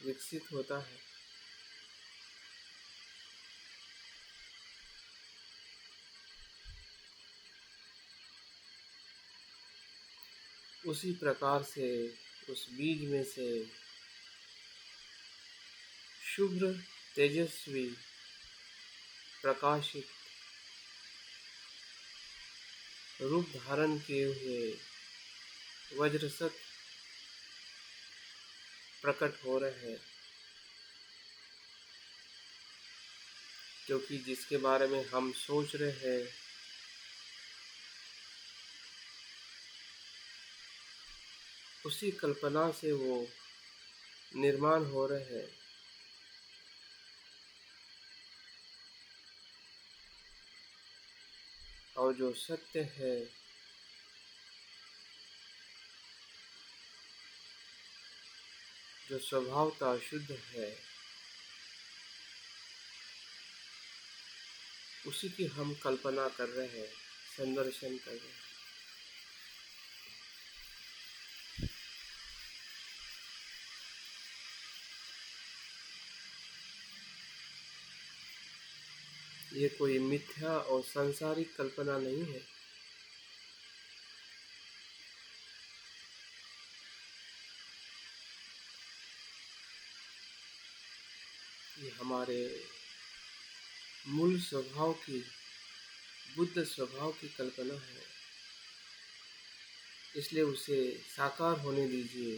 विकसित होता है। उसी प्रकार से उस बीज में से शुभ्र तेजस्वी प्रकाशित रूप धारण किए हुए वज्रसत प्रकट हो रहे हैं, क्योंकि जिसके बारे में हम सोच रहे हैं, उसी कल्पना से वो निर्माण हो रहे हैं। और जो सत्य है, जो स्वभावतः शुद्ध है, उसी की हम कल्पना कर रहे हैं, संदर्शन कर रहे हैं। ये कोई मिथ्या और सांसारिक कल्पना नहीं है। ये हमारे मूल स्वभाव की, बुद्ध स्वभाव की कल्पना है। इसलिए उसे साकार होने दीजिए।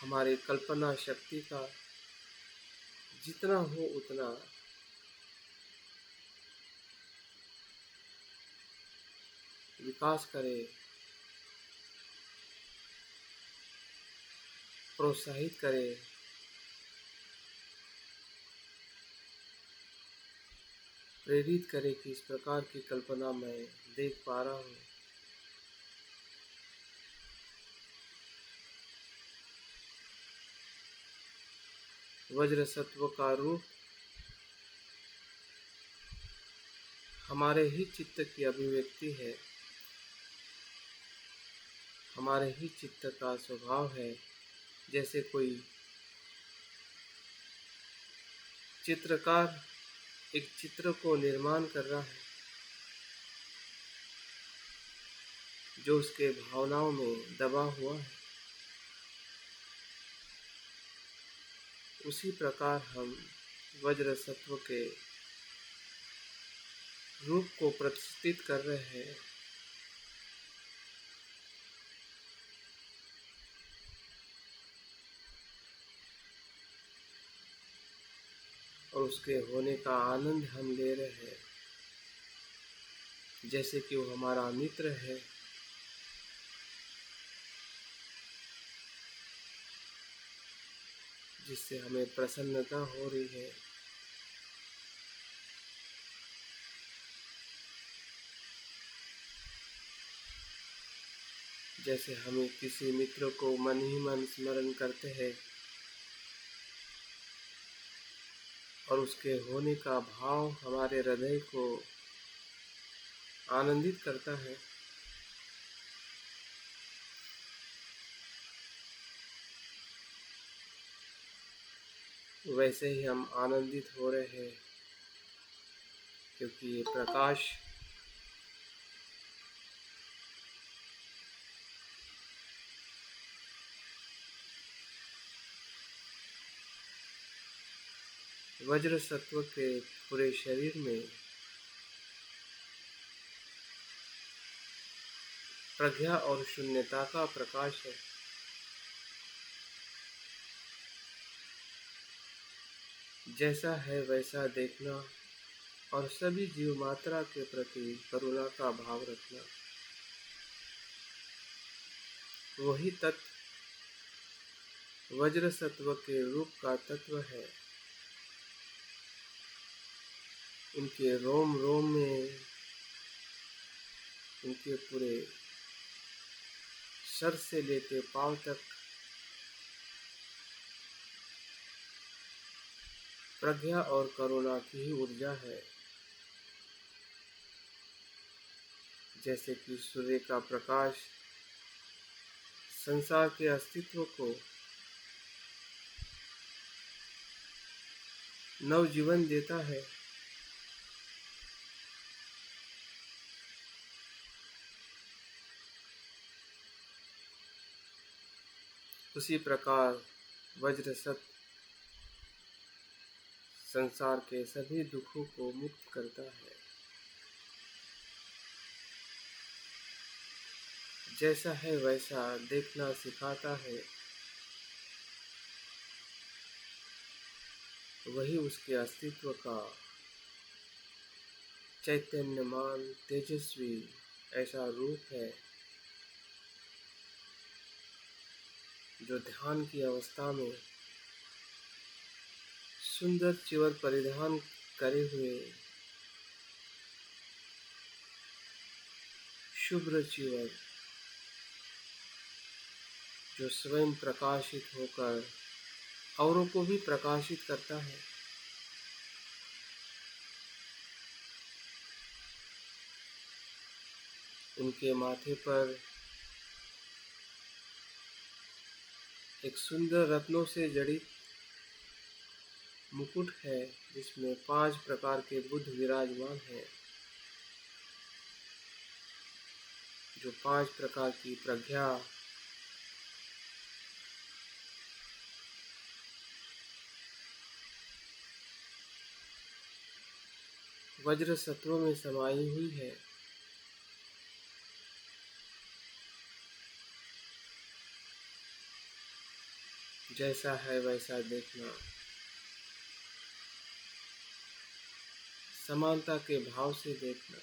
हमारे कल्पना शक्ति का जितना हो उतना विकास करें, प्रोत्साहित करें, प्रेरित करें कि इस प्रकार की कल्पना मैं देख पा रहा हूँ। वज्र सत्व का रूप हमारे ही चित्त की अभिव्यक्ति है, हमारे ही चित्त का स्वभाव है। जैसे कोई चित्रकार एक चित्र को निर्माण कर रहा है जो उसके भावनाओं में दबा हुआ है, उसी प्रकार हम वज्र सत्व के रूप को प्रतिष्ठित कर रहे हैं। और उसके होने का आनंद हम ले रहे हैं, जैसे कि वो हमारा मित्र है, जिससे हमें प्रसन्नता हो रही है। जैसे हमें किसी मित्र को मन ही मन स्मरण करते हैं और उसके होने का भाव हमारे हृदय को आनंदित करता है, वैसे ही हम आनंदित हो रहे हैं, क्योंकि ये प्रकाश वज्र सत्व के पूरे शरीर में प्रज्ञा और शून्यता का प्रकाश है। जैसा है वैसा देखना और सभी जीव मात्रा के प्रति करुणा का भाव रखना, वही तत्व वज्र सत्व के रूप का तत्व है। उनके रोम रोम में, उनके पूरे सर से लेके पांव तक प्रज्ञा और करुणा की ही ऊर्जा है। जैसे कि सूर्य का प्रकाश संसार के अस्तित्व को नवजीवन देता है, उसी प्रकार वज्र सत्व संसार के सभी दुखों को मुक्त करता है। जैसा है वैसा देखना सिखाता है, वही उसके अस्तित्व का चैतन्यमान तेजस्वी ऐसा रूप है जो ध्यान की अवस्था में सुंदर चिवर परिधान करे हुए शुभ्र चिवर जो स्वयं प्रकाशित होकर औरों को भी प्रकाशित करता है। उनके माथे पर एक सुंदर रत्नों से जड़ित मुकुट है, जिसमें 5 प्रकार के बुद्ध विराजमान हैं, जो 5 प्रकार की प्रज्ञा, वज्र सत्वों में समाई हुई है। जैसा है वैसा देखना, समानता के भाव से देखना,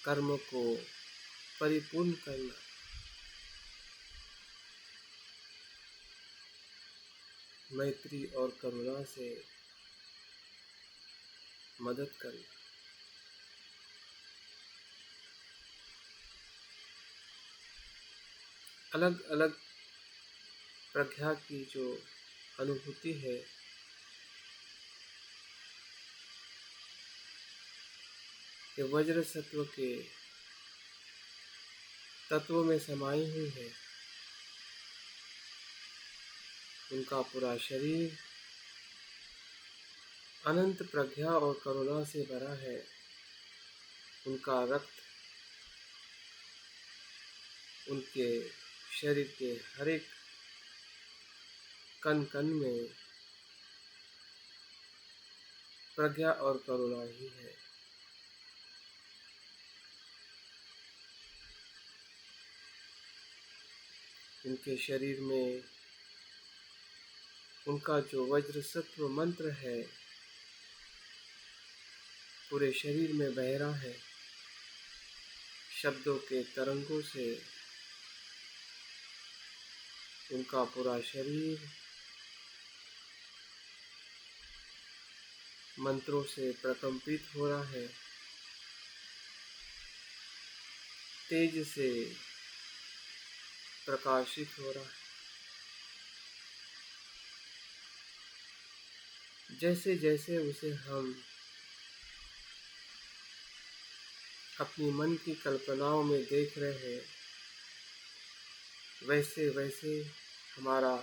कर्म को परिपूर्ण करना, मैत्री और करुणा से मदद करना। अलग अलग प्रज्ञा की जो अनुभूति है, ये वज्र सत्व के तत्व में समाई हुई है। उनका पूरा शरीर अनंत प्रज्ञा और करुणा से भरा है। उनका रक्त उनके शरीर के हर एक कण कण में प्रज्ञा और करुणा ही है। उनके शरीर में उनका जो वज्र सत्व मंत्र है, पूरे शरीर में बह रहा है। शब्दों के तरंगों से उनका पूरा शरीर मंत्रों से प्रकंपित हो रहा है, तेज से प्रकाशित हो रहा है। जैसे जैसे उसे हम अपनी मन की कल्पनाओं में देख रहे हैं, वैसे वैसे हमारा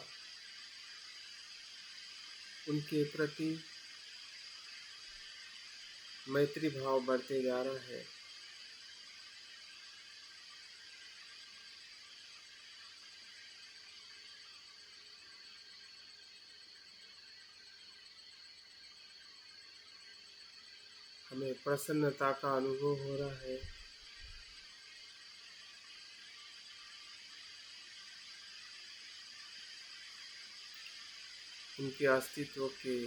उनके प्रति मैत्री भाव बढ़ते जा रहा है। हमें प्रसन्नता का अनुभव हो रहा है। उनके अस्तित्व के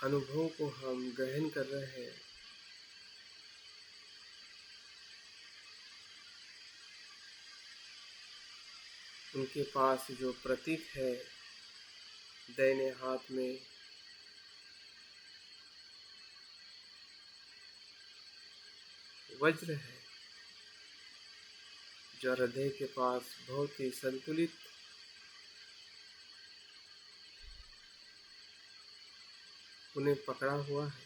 अनुभव को हम ग्रहण कर रहे हैं। उनके पास जो प्रतीक है, दाहिने हाथ में वज्र है, जो हृदय के पास बहुत ही संतुलित उन्हें पकड़ा हुआ है,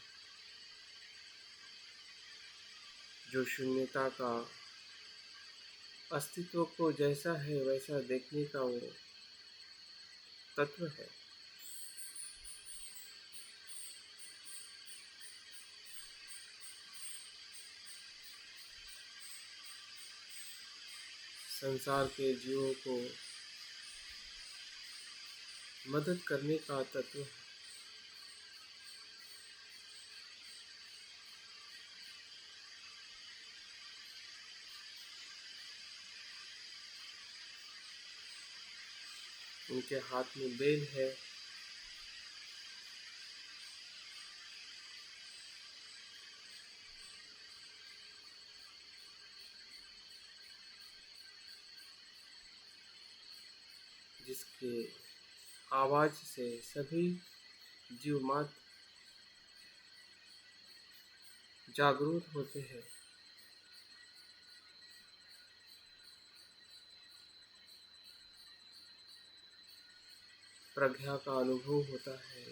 जो शून्यता का अस्तित्व को जैसा है वैसा देखने का वो तत्व है। संसार के जीवों को मदद करने का तत्व है। उनके हाथ में बेल है, जिसके आवाज से सभी जीव मात्र जागरूक होते हैं। प्रज्ञा का अनुभव होता है,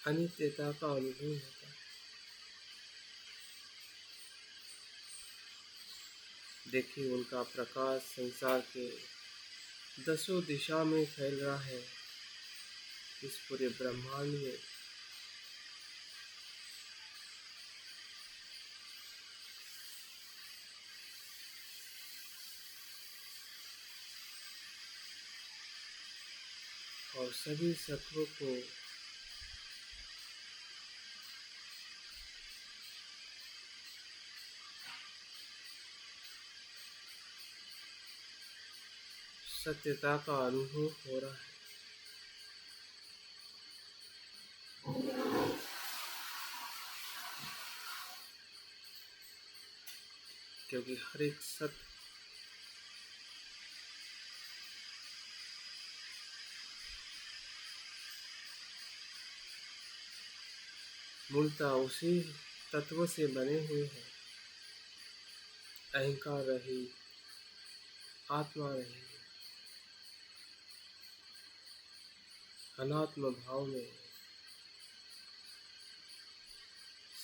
अनित्यता का अनुभव होता है। देखिए, उनका प्रकाश संसार के दसों दिशा में फैल रहा है, इस पूरे ब्रह्मांड में। और सभी सत्वों को सत्यता का अनुभव हो रहा है। क्योंकि हर एक सत्य मूलतः उसी तत्व से बने हुए हैं। अहंकार रहित, आत्मा रहित, अनात्म भाव में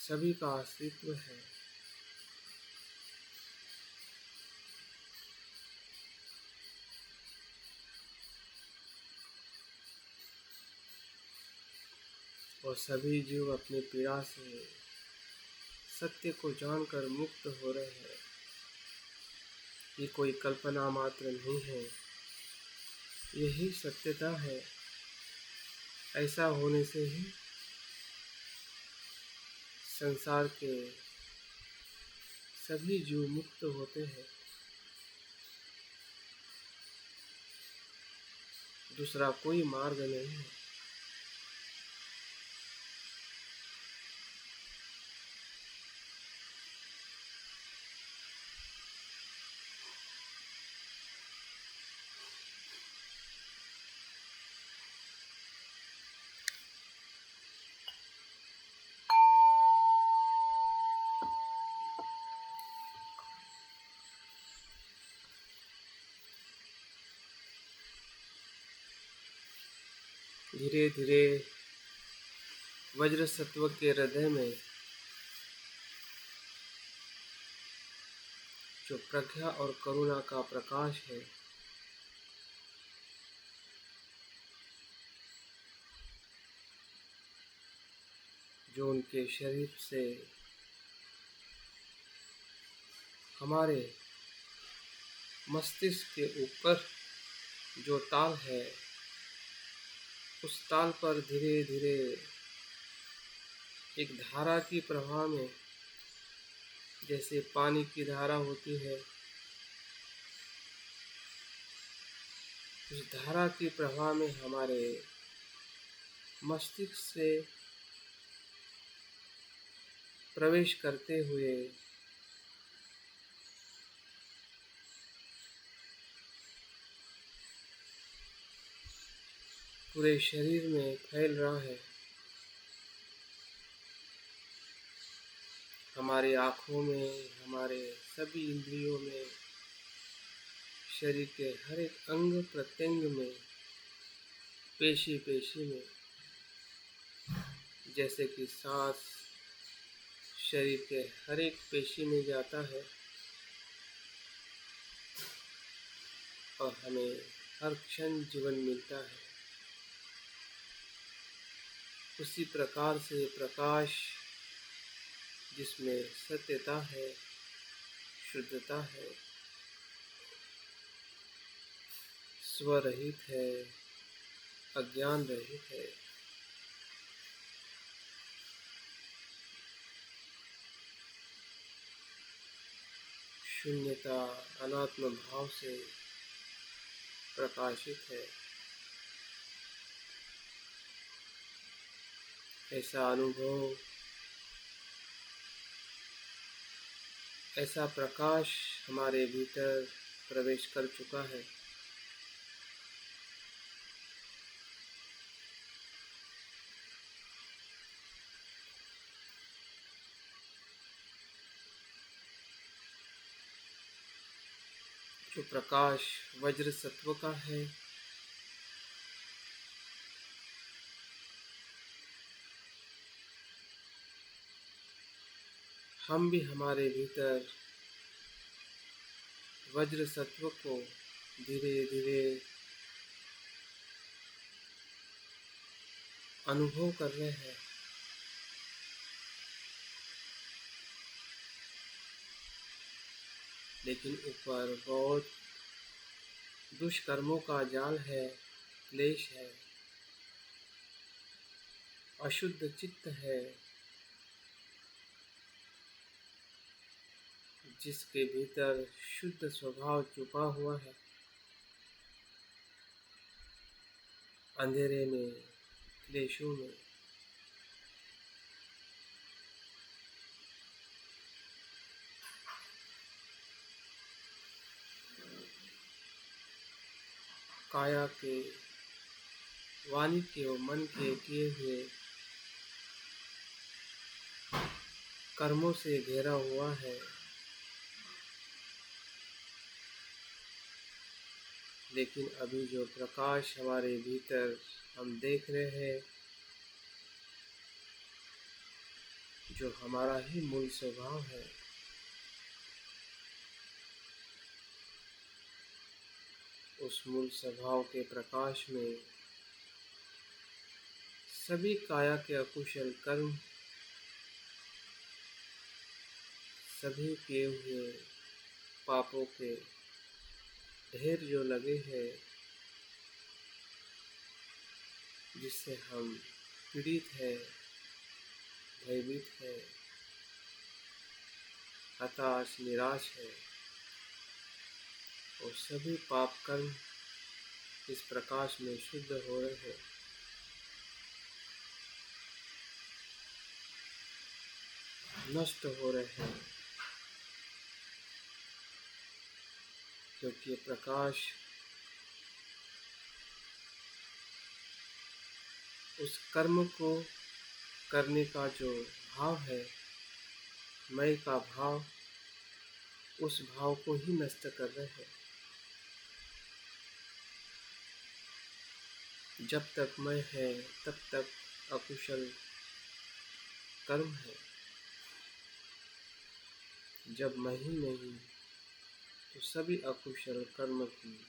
सभी का अस्तित्व है। और सभी जीव अपनी पीड़ा से सत्य को जानकर मुक्त हो रहे हैं। ये कोई कल्पना मात्र नहीं है, यही सत्यता है। ऐसा होने से ही संसार के सभी जीव मुक्त होते हैं। दूसरा कोई मार्ग नहीं है। धीरे धीरे वज्र सत्व के हृदय में जो प्रज्ञा और करुणा का प्रकाश है, जो उनके शरीर से हमारे मस्तिष्क के ऊपर जो ताल है, उस ताल पर धीरे धीरे एक धारा की प्रवाह में, जैसे पानी की धारा होती है, उस धारा की प्रवाह में हमारे मस्तिष्क से प्रवेश करते हुए पूरे शरीर में फैल रहा है। हमारे आँखों में, हमारे सभी इंद्रियों में, शरीर के हर एक अंग प्रत्यंग में, पेशी पेशी में, जैसे कि सांस शरीर के हर एक पेशी में जाता है और हमें हर क्षण जीवन मिलता है। उसी प्रकार से प्रकाश जिसमें सत्यता है, शुद्धता है, स्वरहित है, अज्ञान रहित है, शून्यता अनात्म भाव से प्रकाशित है। ऐसा अनुभव, ऐसा प्रकाश हमारे भीतर प्रवेश कर चुका है। जो प्रकाश वज्र सत्व का है, हम भी हमारे भीतर वज्र सत्व को धीरे धीरे अनुभव कर रहे हैं। लेकिन ऊपर बहुत दुष्कर्मों का जाल है, क्लेश है, अशुद्ध चित्त है, जिसके भीतर शुद्ध स्वभाव छुपा हुआ है। अंधेरे में, क्लेशों में काया के, वाणी के और मन के किए हुए कर्मों से घेरा हुआ है। लेकिन अभी जो प्रकाश हमारे भीतर हम देख रहे हैं, जो हमारा ही मूल स्वभाव है, उस मूल स्वभाव के प्रकाश में सभी काया के अकुशल कर्म, सभी किए हुए पापों के ढेर जो लगे हैं, जिससे हम पीड़ित है, भयभीत है, हताश निराश है, और सभी पाप कर्म इस प्रकाश में शुद्ध हो रहे हैं। नष्ट हो रहे हैं, क्योंकि ये प्रकाश उस कर्म को करने का जो भाव है, मैं का भाव, उस भाव को ही नष्ट कर रहे हैं। जब तक मैं है तब तक अकुशल कर्म है। जब मैं ही नहीं तो सभी अकुशल कर्म की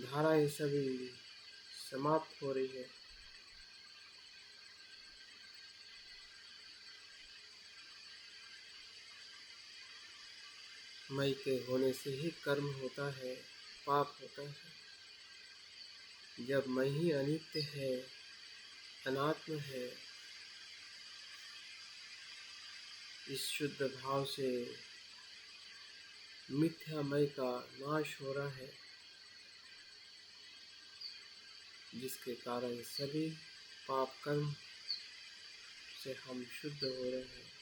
धाराएं सभी समाप्त हो रही है। मैं के होने से ही कर्म होता है, पाप होता है। जब मैं ही अनित्य है, अनात्म है, इस शुद्ध भाव से मिथ्यामय का नाश हो रहा है, जिसके कारण सभी पाप कर्म से हम शुद्ध हो रहे हैं।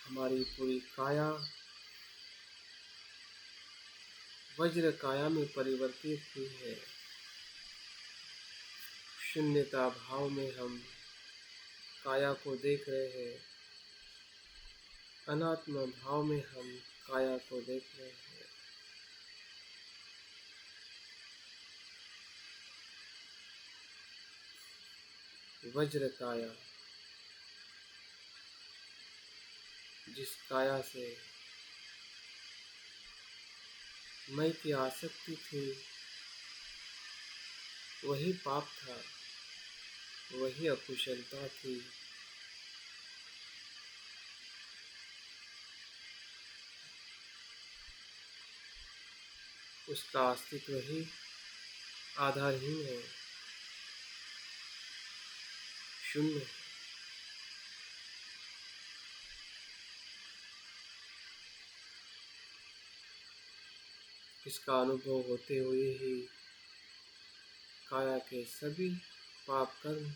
हमारी पूरी काया वज्र काया में परिवर्तित हुई है। शून्यता भाव में हम काया को देख रहे हैं, अनात्म भाव में हम काया को देख रहे हैं। वज्र काया, जिस काया से मैं की आसक्ति थी, वही पाप था, वही अकुशलता थी। उसका अस्तित्व ही आधारहीन है, शून्य है। इसका अनुभव होते हुए ही काया के सभी पाप कर्म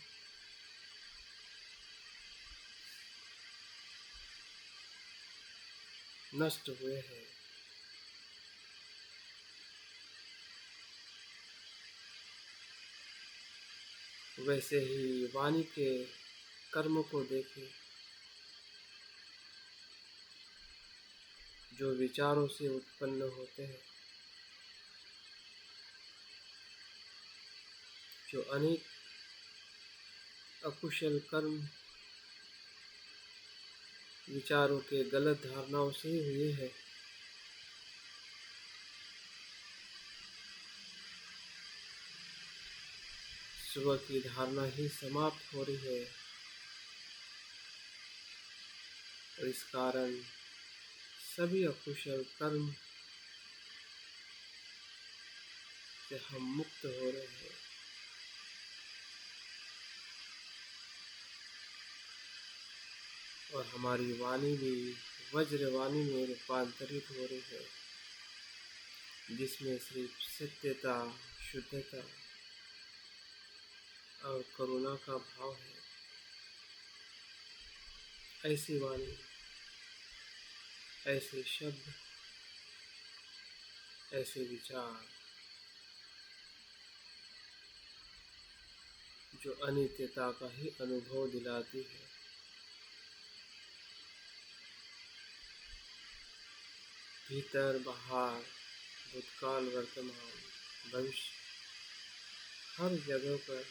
नष्ट हुए हैं। वैसे ही वाणी के कर्म को देखें जो विचारों से उत्पन्न होते हैं, जो अनेक अकुशल कर्म विचारों के गलत धारणाओं से ही हुए हैं। सुबह की धारणा ही समाप्त हो रही है और इस कारण सभी अकुशल कर्म से हम मुक्त हो रहे हैं और हमारी वाणी भी वज्रवाणी में रूपांतरित हो रही है, जिसमें सिर्फ सत्यता, शुद्धता और करुणा का भाव है। ऐसी वाणी, ऐसे शब्द, ऐसे विचार जो अनित्यता का ही अनुभव दिलाती है। भीतर बाहर, भूतकाल, वर्तमान, भविष्य, हर जगह पर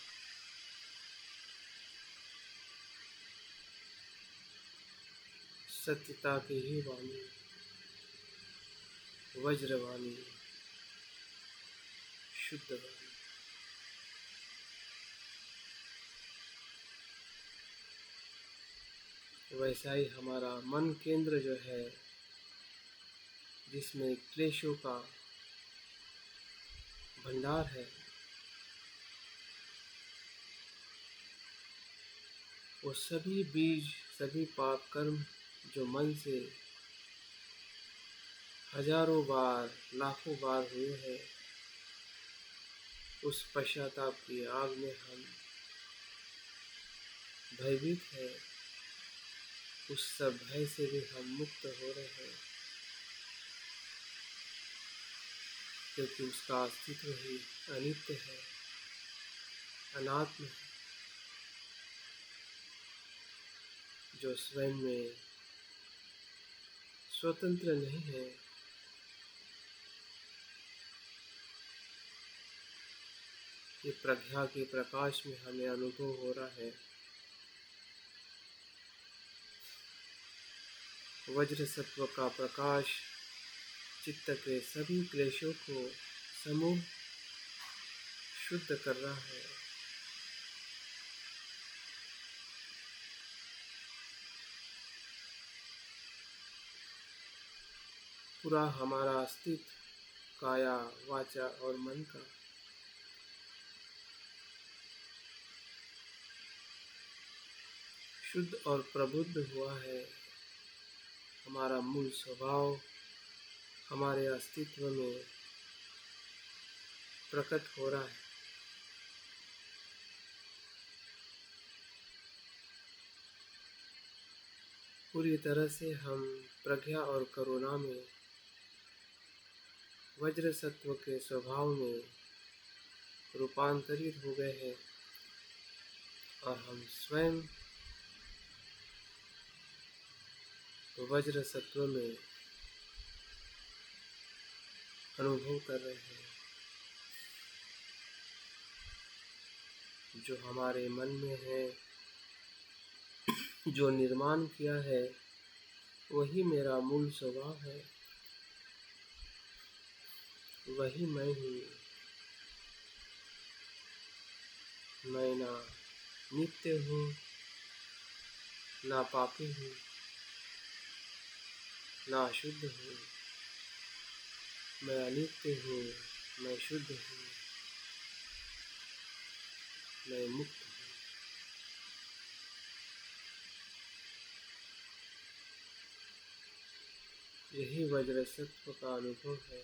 सत्यता की ही वाणी, वज्रवाणी, शुद्ध वाणी। वैसा ही हमारा मन केंद्र जो है, जिसमें क्लेशों का भंडार है, वो सभी बीज, सभी पाप कर्म जो मन से हजारों बार, लाखों बार हुए हैं, उस पश्चाताप की आग में हम भयभीत है, उस सब भय से भी हम मुक्त हो रहे हैं, क्योंकि उसका अस्तित्व ही अनित्य है, अनात्म है, जो स्वयं में स्वतंत्र नहीं है। ये प्रज्ञा के प्रकाश में हमें अनुभव हो रहा है। वज्र सत्व का प्रकाश चित्त के सभी क्लेशों को समूह शुद्ध कर रहा है। पूरा हमारा अस्तित्व काया, वाचा और मन का शुद्ध और प्रबुद्ध हुआ है। हमारा मूल स्वभाव हमारे अस्तित्व में प्रकट हो रहा है। पूरी तरह से हम प्रज्ञा और करुणा में, वज्र सत्व के स्वभाव में रूपांतरित हो गए हैं और हम स्वयं वज्र सत्व में अनुभव कर रहे हैं। जो हमारे मन में है, जो निर्माण किया है, वही मेरा मूल स्वभाव है, वही मैं हूँ। मैं ना नित्य हूँ, ना पापी हूँ, ना अशुद्ध हूँ। मैं अनित्य हूँ, मैं शुद्ध हूँ, मैं मुक्त हूँ। यही वज्र सत्व का अनुभव है,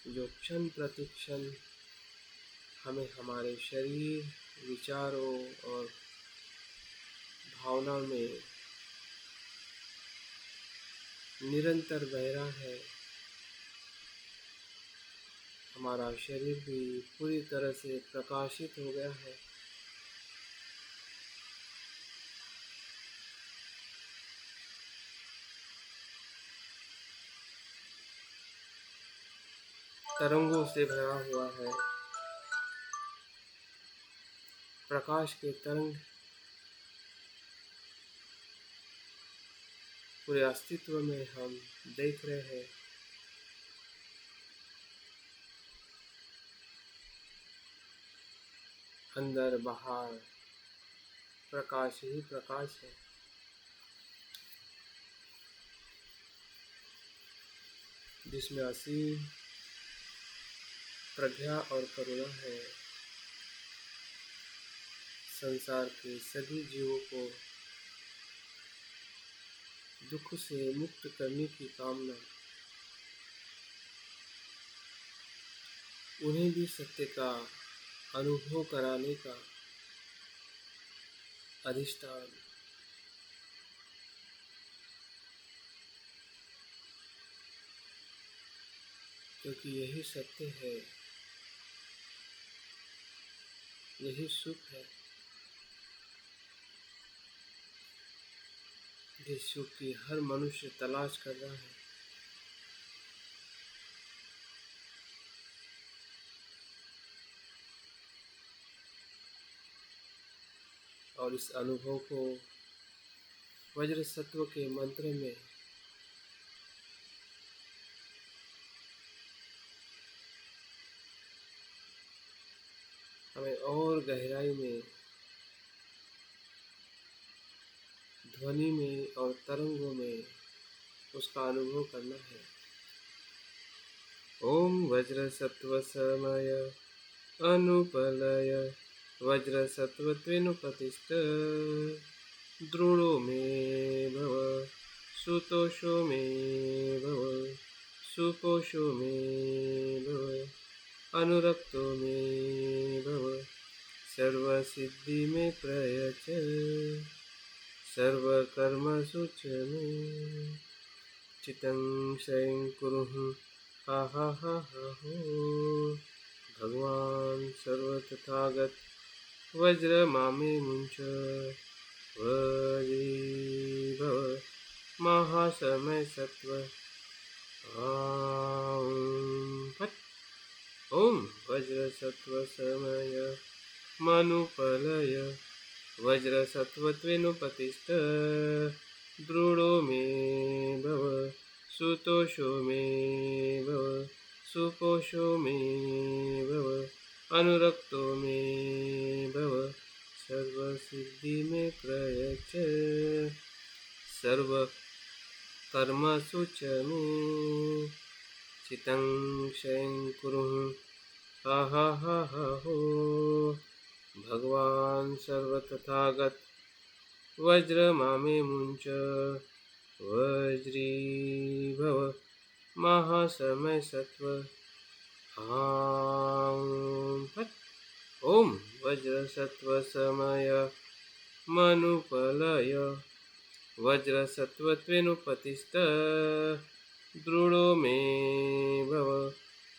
जो क्षण प्रति क्षण हमें हमारे शरीर, विचारों और भावना में निरंतर बह रहा है। हमारा शरीर भी पूरी तरह से प्रकाशित हो गया है। तरंगों से भरा हुआ है। प्रकाश के तरंग पूरे अस्तित्व में हम देख रहे हैं। अंदर बाहर प्रकाश ही प्रकाश है। जिसमें असीम प्रज्ञा और करुणा है। संसार के सभी जीवों को दुख से मुक्त करने की कामना, उन्हें भी सत्य का अनुभव कराने का अधिष्ठान, क्योंकि यही सत्य है, यही सुख है। जिस सुख की हर मनुष्य तलाश कर रहा है। और इस अनुभव को वज्र सत्व के मंत्र में हमें और गहराई में, ध्वनि में और तरंगों में उसका अनुभव करना है। ओम वज्र सत्व समय अनुपलय वज्र सत्व त्वेनुपतिष्ठ द्रोणो मे भव सुतोषो मे भव सुपोषो मे भव अनुरक्तो मे भव सर्वसिद्धि मे प्रयच सर्वकर्मसु च मे चितं क्षयं कुरु हा हा हा हा हो। भगवान सर्वतथागत वज्र मामे मुंच वज्री भव महासमय सत्व फट। ओम वज्र सत्व समय मनुपलय वज्र सत्वत्वेनुपतिष्ठ द्रुडो मे भव सुतोषो मे भव सुपोषो मे भव अनुरक्तो मे भव सर्वसिद्धि मे प्रयच सर्वकर्मसु च मे चितं क्षयं कुरु हा हा हा हा हो। भगवान सर्वतथागत वज्र मामे मुंच वज्री भव महासमय सत्व फट। ओम वज्र सत्व समय मनुपलय वज्र सत्वत्वेनुपतिष्ठ द्रुडो मे भव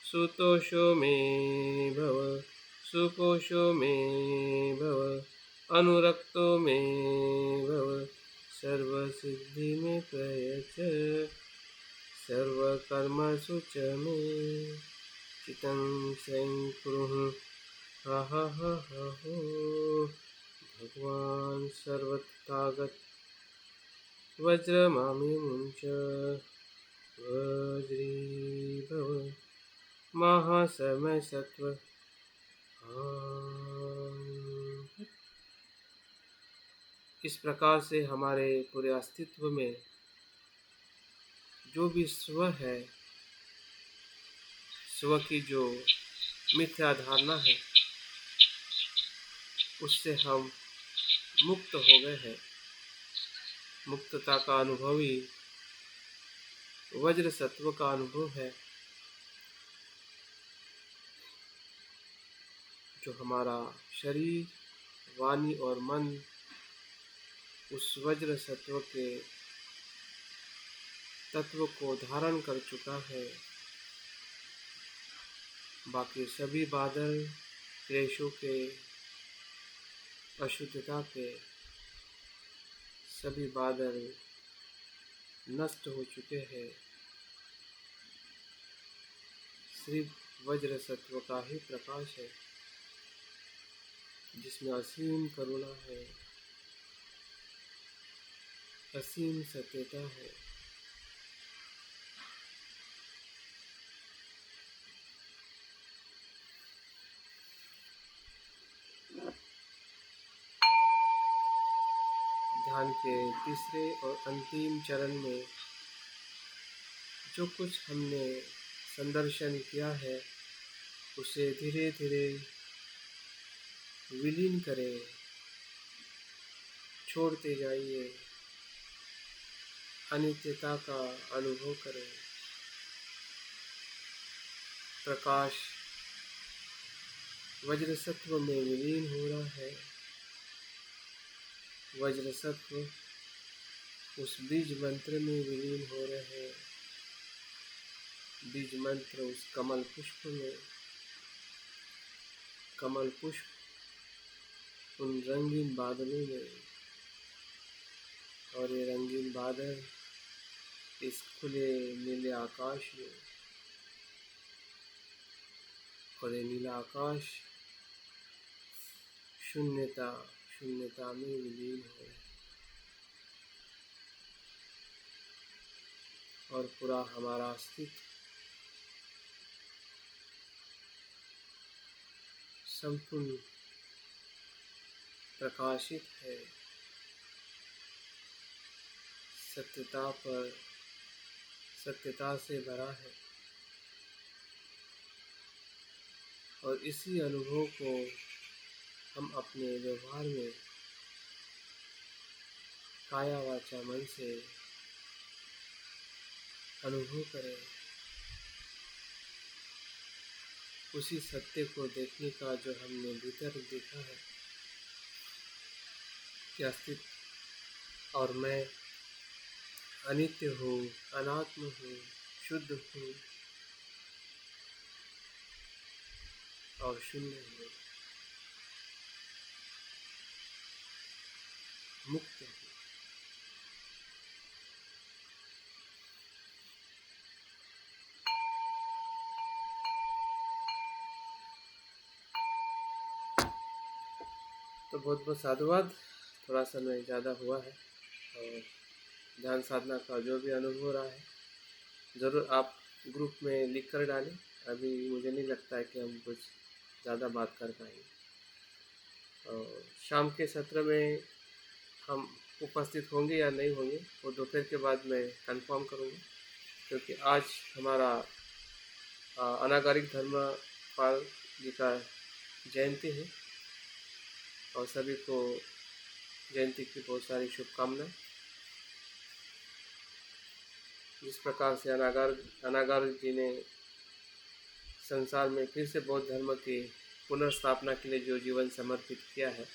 सुतोषो मे भव सुपोषो मे भव अनुरक्तो मे भव सर्वसिद्धि मे प्रयच सर्वकर्मसु च मे चितं क्षयं कुरु हा हा हा हा हो। भगवान सर्वतथागत वज्र मामे मुंच वज्री भव महासमय सत्व इस प्रकार से हमारे पूरे अस्तित्व में जो भी स्व है, स्व की जो मिथ्या धारणा है, उससे हम मुक्त हो गए हैं। मुक्तता का अनुभव ही वज्र सत्व का अनुभव है, जो हमारा शरीर, वाणी और मन उस वज्र सत्व के तत्व को धारण कर चुका है। बाकी सभी बादल क्लेशों के, अशुद्धता के, सभी बादल नष्ट हो चुके हैं। सिर्फ वज्र सत्व का ही प्रकाश है, जिसमें असीम करुणा है, असीम सत्यता है। ध्यान के तीसरे और अंतिम चरण में जो कुछ हमने संदर्शन किया है, उसे धीरे धीरे विलीन करें, छोड़ते जाइए, अनित्यता का अनुभव करें। प्रकाश वज्र सत्व में विलीन हो रहा है। वज्र सत्व उस बीज मंत्र में विलीन हो रहे हैं। बीज मंत्र उस कमल पुष्प में, कमल पुष्प उन रंगीन बादलों में, और ये रंगीन बादल इस खुले नीले आकाश में, और ये नीला आकाश शून्यता शून्यता में विलीन हो, और पूरा हमारा अस्तित्व संपूर्ण प्रकाशित है, सत्यता से भरा है। और इसी अनुभव को हम अपने व्यवहार में काया वाचा मन से अनुभव करें। उसी सत्य को देखने का जो हमने भीतर देखा है कि अस्तित्व और मैं अनित्य हूँ, अनात्म हूँ, शुद्ध हूँ और शून्य हूँ, मुक्त हूँ। तो बहुत बहुत साधुवाद। थोड़ा समय ज़्यादा हुआ है, और ध्यान साधना का जो भी अनुभव रहा है ज़रूर आप ग्रुप में लिख कर डालें। अभी मुझे नहीं लगता है कि हम कुछ ज़्यादा बात कर पाएंगे। और शाम के सत्र में हम उपस्थित होंगे या नहीं होंगे वो दोपहर के बाद मैं कंफर्म करूँगा, क्योंकि आज हमारा अनागारिक धर्मपाल जी का जयंती है, और सभी को जयंती की बहुत सारी शुभकामनाएं। जिस प्रकार से अनागार जी ने संसार में फिर से बौद्ध धर्म की पुनर्स्थापना के लिए जो जीवन समर्पित किया है,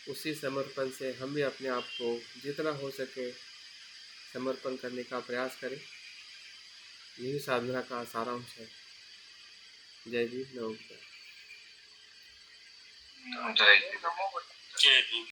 उसी समर्पण से हम भी अपने आप को जितना हो सके समर्पण करने का प्रयास करें। यही साधना का सारांश है। जय भीम, नमो बुद्धाय। जय भीम।